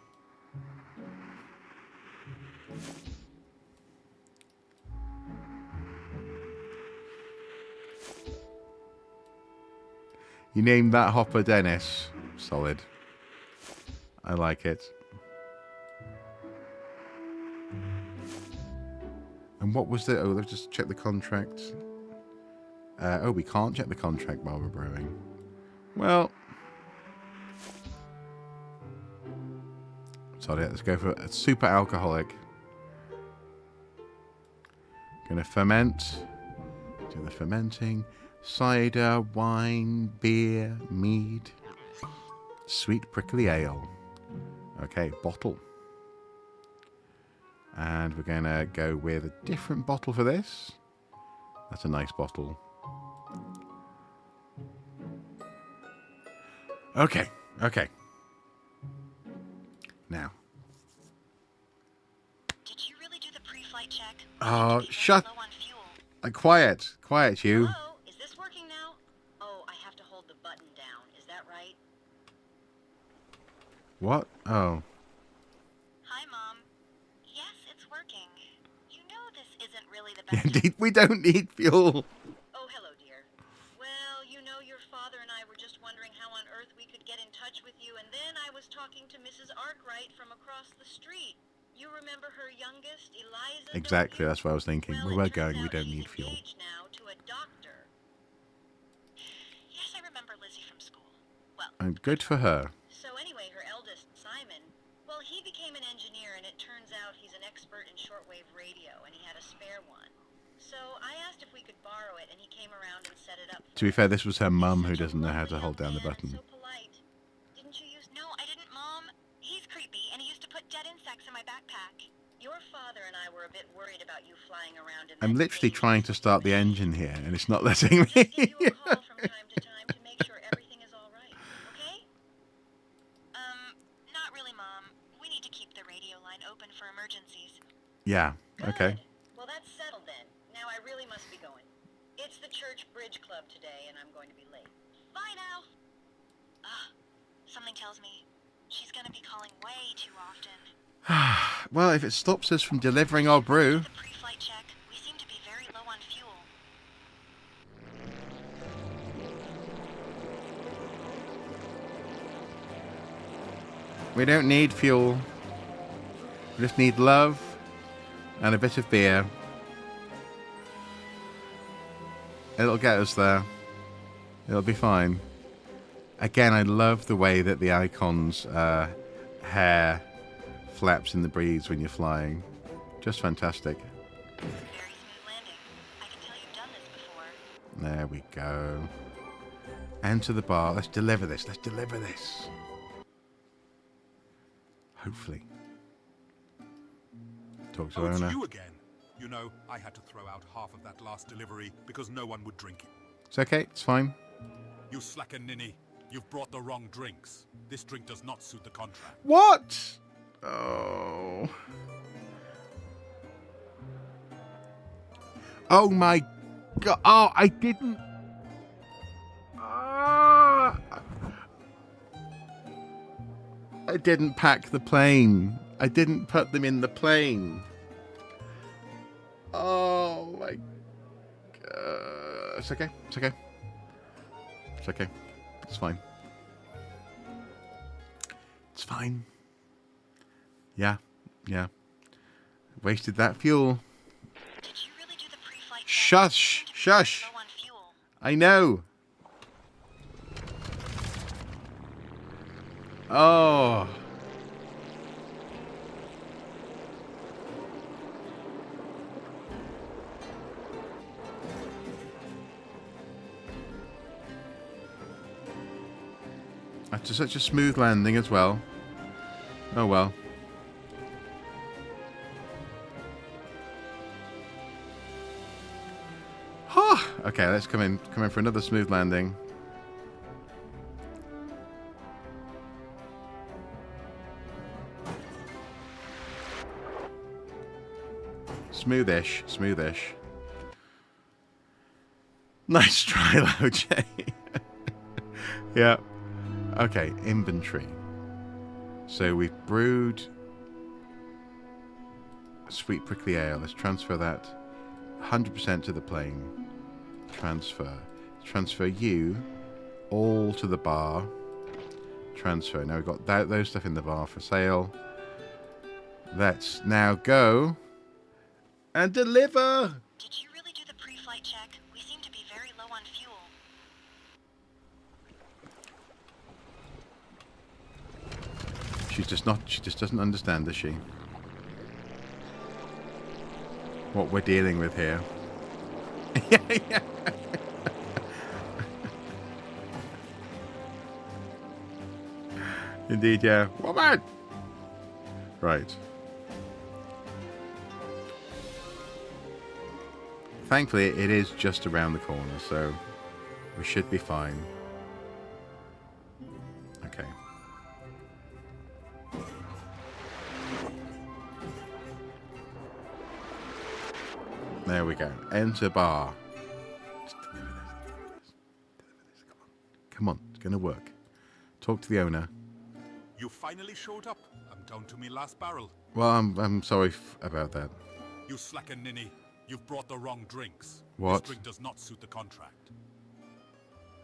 You named that hopper Dennis. Solid. I like it. And what was the... Oh, let's just check the contract. Oh, we can't check the contract while we're brewing. Well... Sorry, let's go for a super alcoholic. Gonna ferment. Do the fermenting. Cider, wine, beer, mead. Sweet prickly ale. Okay, bottle. And we're gonna go with a different bottle for this. That's a nice bottle. Okay. Now. Did you really do the pre-flight check? Oh, shut. Quiet, you. Hello? Is this working now? Oh, I have to hold the button down. Is that right? What? Oh. Hi, Mom. Yes, it's working. You know this isn't really the best. Indeed, we don't need fuel. Oh, hello, dear. Well, you know your father and I were just wondering how on earth we could get in touch with you, and then I was talking to Mrs. Arkwright from across the street. You remember her youngest, Eliza? Exactly, that's what I was thinking. Well, Where we're going, we don't she's need fuel. engaged now to a doctor. Yes, I remember Lizzie from school. Well, And good for her. so anyway, her eldest, Simon, well, he became an engineer, and it turns out he's an expert in shortwave radio, and he had a spare one. So I asked if we could borrow it, and he came around and set it up. To be fair, this was her mum who doesn't know how to hold down the button. So polite. Didn't you use? No, I didn't, Mom. He's creepy, and he used to put dead insects in my backpack. Your father and I were a bit worried about you flying around in I'm that literally cage. trying to start the engine here, and it's not letting Just give me. you a call from time to time to make sure everything is all right, okay? Not really, Mom. We need to keep the radio line open for emergencies. Yeah, Good. okay. Well, that's settled then. Now I really must be going. It's the church bridge club today, and I'm going to be late. Bye now. Something tells me she's going to be calling way too often. Well, if it stops us from delivering our brew... The pre-flight check. We seem to be very low on fuel. We don't need fuel. We just need love and a bit of beer. It'll get us there. It'll be fine. Again, I love the way that the icon's hair flaps in the breeze when you're flying. Just fantastic. Very smooth landing. I can tell you've done this before. There we go. Enter the bar. Let's deliver this. Hopefully. Talk to Oh, it's owner. you again. You know, I had to throw out half of that last delivery because no one would drink it. It's okay. It's fine. You slacker ninny. You've brought the wrong drinks. This drink does not suit the contract. What? Oh. Oh my god. Oh, I didn't. Ah. I didn't pack the plane. I didn't put them in the plane. Oh my god. It's okay. It's okay. It's okay. It's fine. It's fine. Yeah. Yeah. Wasted that fuel. Did you really do the pre-flight check? Shush. Shush. Low on fuel. I know. Oh. After such a smooth landing as well. Oh well. Okay, let's come in for another smooth landing. Smoothish, smoothish. Nice try, Lao J. Yeah. Okay, inventory. So we've brewed sweet prickly ale. Let's transfer that 100% to the plane. Transfer. Transfer you all to the bar. Transfer. Now we've got those stuff in the bar for sale. Let's now go and deliver. Did you really do the pre-flight check? We seem to be very low on fuel. She just doesn't understand, does she? What we're dealing with here. Yeah. Indeed, yeah. Woman! Right. Thankfully, it is just around the corner, so we should be fine. Okay. There we go. Enter bar. Just deliver this. Come on. It's going to work. Talk to the owner. You finally showed up. I'm down to me last barrel. Well, I'm sorry about that. You slacker ninny. You've brought the wrong drinks. What? This drink does not suit the contract.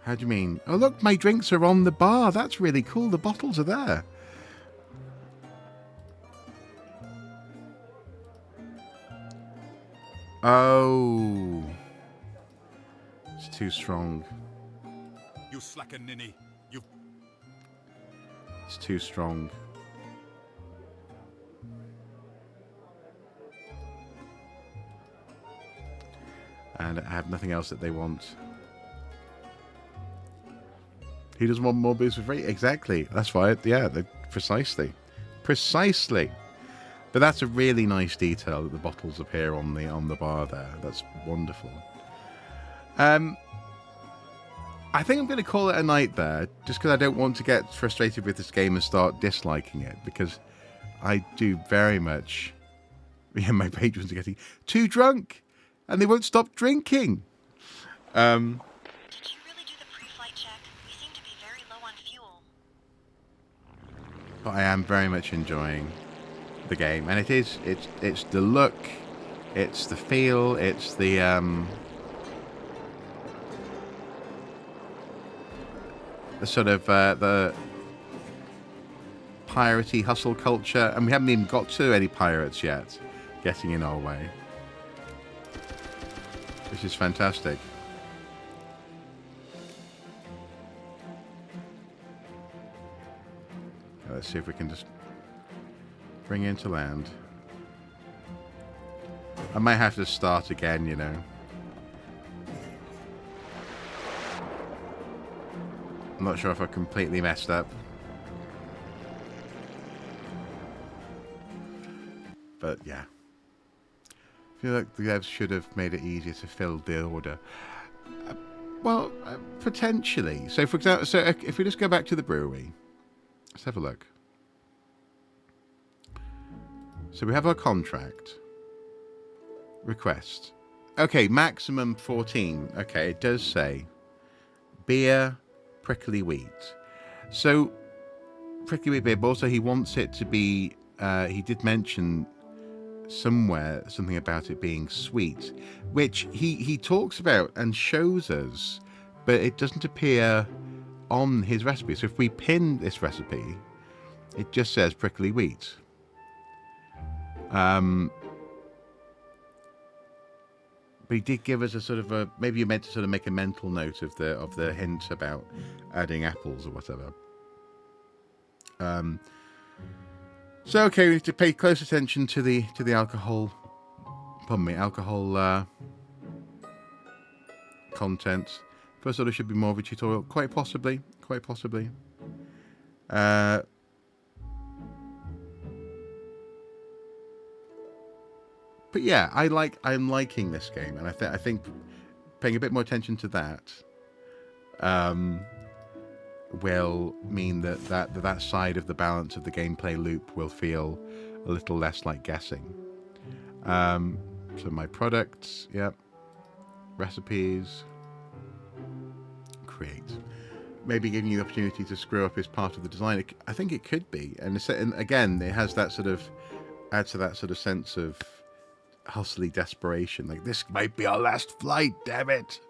How do you mean? Oh, look, my drinks are on the bar. That's really cool. The bottles are there. Oh. It's too strong. You slacker ninny. It's too strong. And I have nothing else that they want. He doesn't want more booze for free. Exactly. That's why. Yeah, precisely. Precisely. But that's a really nice detail that the bottles appear on the bar there. That's wonderful. I think I'm going to call it a night there, just because I don't want to get frustrated with this game and start disliking it, because I do very much. Yeah, my patrons are getting too drunk, and they won't stop drinking. Did you really do the pre-flight check? We seem to be very low on fuel. But I am very much enjoying the game, and it's the look, it's the feel, it's the sort of the piratey hustle culture, and we haven't even got to any pirates yet getting in our way, which is fantastic. Okay, let's see if we can just bring into land. I might have to start again, you know. I'm not sure if I completely messed up. But yeah, I feel like the devs should have made it easier to fill the order. Well, potentially. So, for example, if we just go back to the brewery, let's have a look. So we have our contract. Request. Okay, maximum 14. Okay, it does say beer, prickly wheat. So, prickly wheat beer, but also he wants it to be, he did mention somewhere something about it being sweet, which he talks about and shows us, but it doesn't appear on his recipe. So if we pin this recipe, it just says prickly wheat. But he did give us a sort of a, maybe you meant to sort of make a mental note of the hint about adding apples or whatever. So okay, we need to pay close attention to the alcohol. Pardon me, alcohol content. First order should be more of a tutorial, quite possibly. But yeah, I'm liking this game, and I think paying a bit more attention to that will mean that side of the balance of the gameplay loop will feel a little less like guessing. So my products, yep, recipes, create. Maybe giving you the opportunity to screw up is part of the design. I think it could be, and again, it has that sort of adds to that sort of sense of hustly desperation. Like, this might be our last flight. Damn it!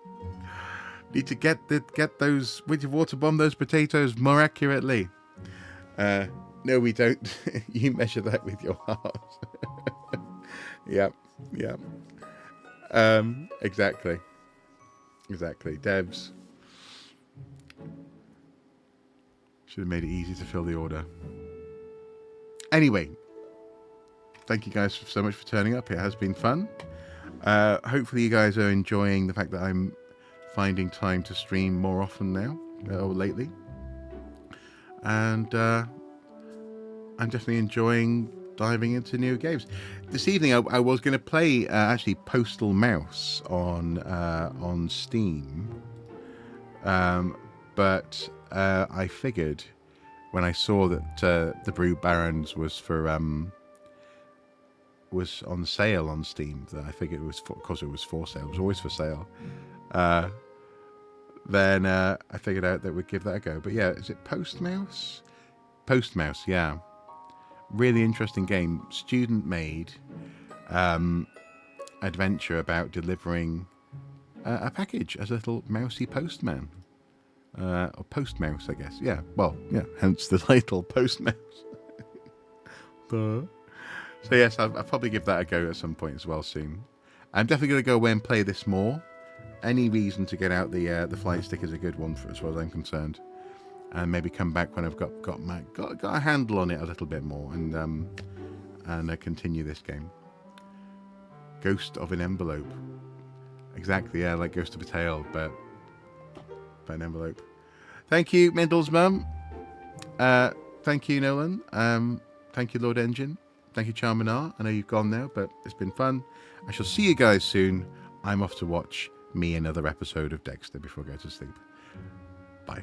Need to get those. Would you water bomb those potatoes more accurately? No, we don't. You measure that with your heart. Yep. Exactly. Devs should have made it easy to fill the order. Anyway, thank you guys so much for turning up. It has been fun. Hopefully you guys are enjoying the fact that I'm finding time to stream more often now, or lately. And I'm definitely enjoying diving into new games. This evening I was going to play actually Postal Mouse on Steam, but I figured when I saw that the Brew Barons was on sale on Steam, that I figured it was because it was for sale. It was always for sale. Then I figured out that we'd give that a go. But yeah, is it Postmouse? Postmouse, yeah. Really interesting game. Student-made adventure about delivering a package as a little mousy postman. Or postmouse, I guess. Yeah, well, yeah, hence the title, Postmouse. So yes, I'll probably give that a go at some point as well soon. I'm definitely going to go away and play this more. Any reason to get out the flight stick is a good one as far as I'm concerned. And maybe come back when I've got a handle on it a little bit more and continue this game. Ghost of an Envelope. Exactly, yeah, like Ghost of a Tale, but an envelope. Thank you, Mendel's mum. Thank you, Nolan. Thank you, Lord Engine. Thank you, Charminar. I know you've gone now, but it's been fun. I shall see you guys soon. I'm off to watch me another episode of Dexter before I go to sleep. Bye.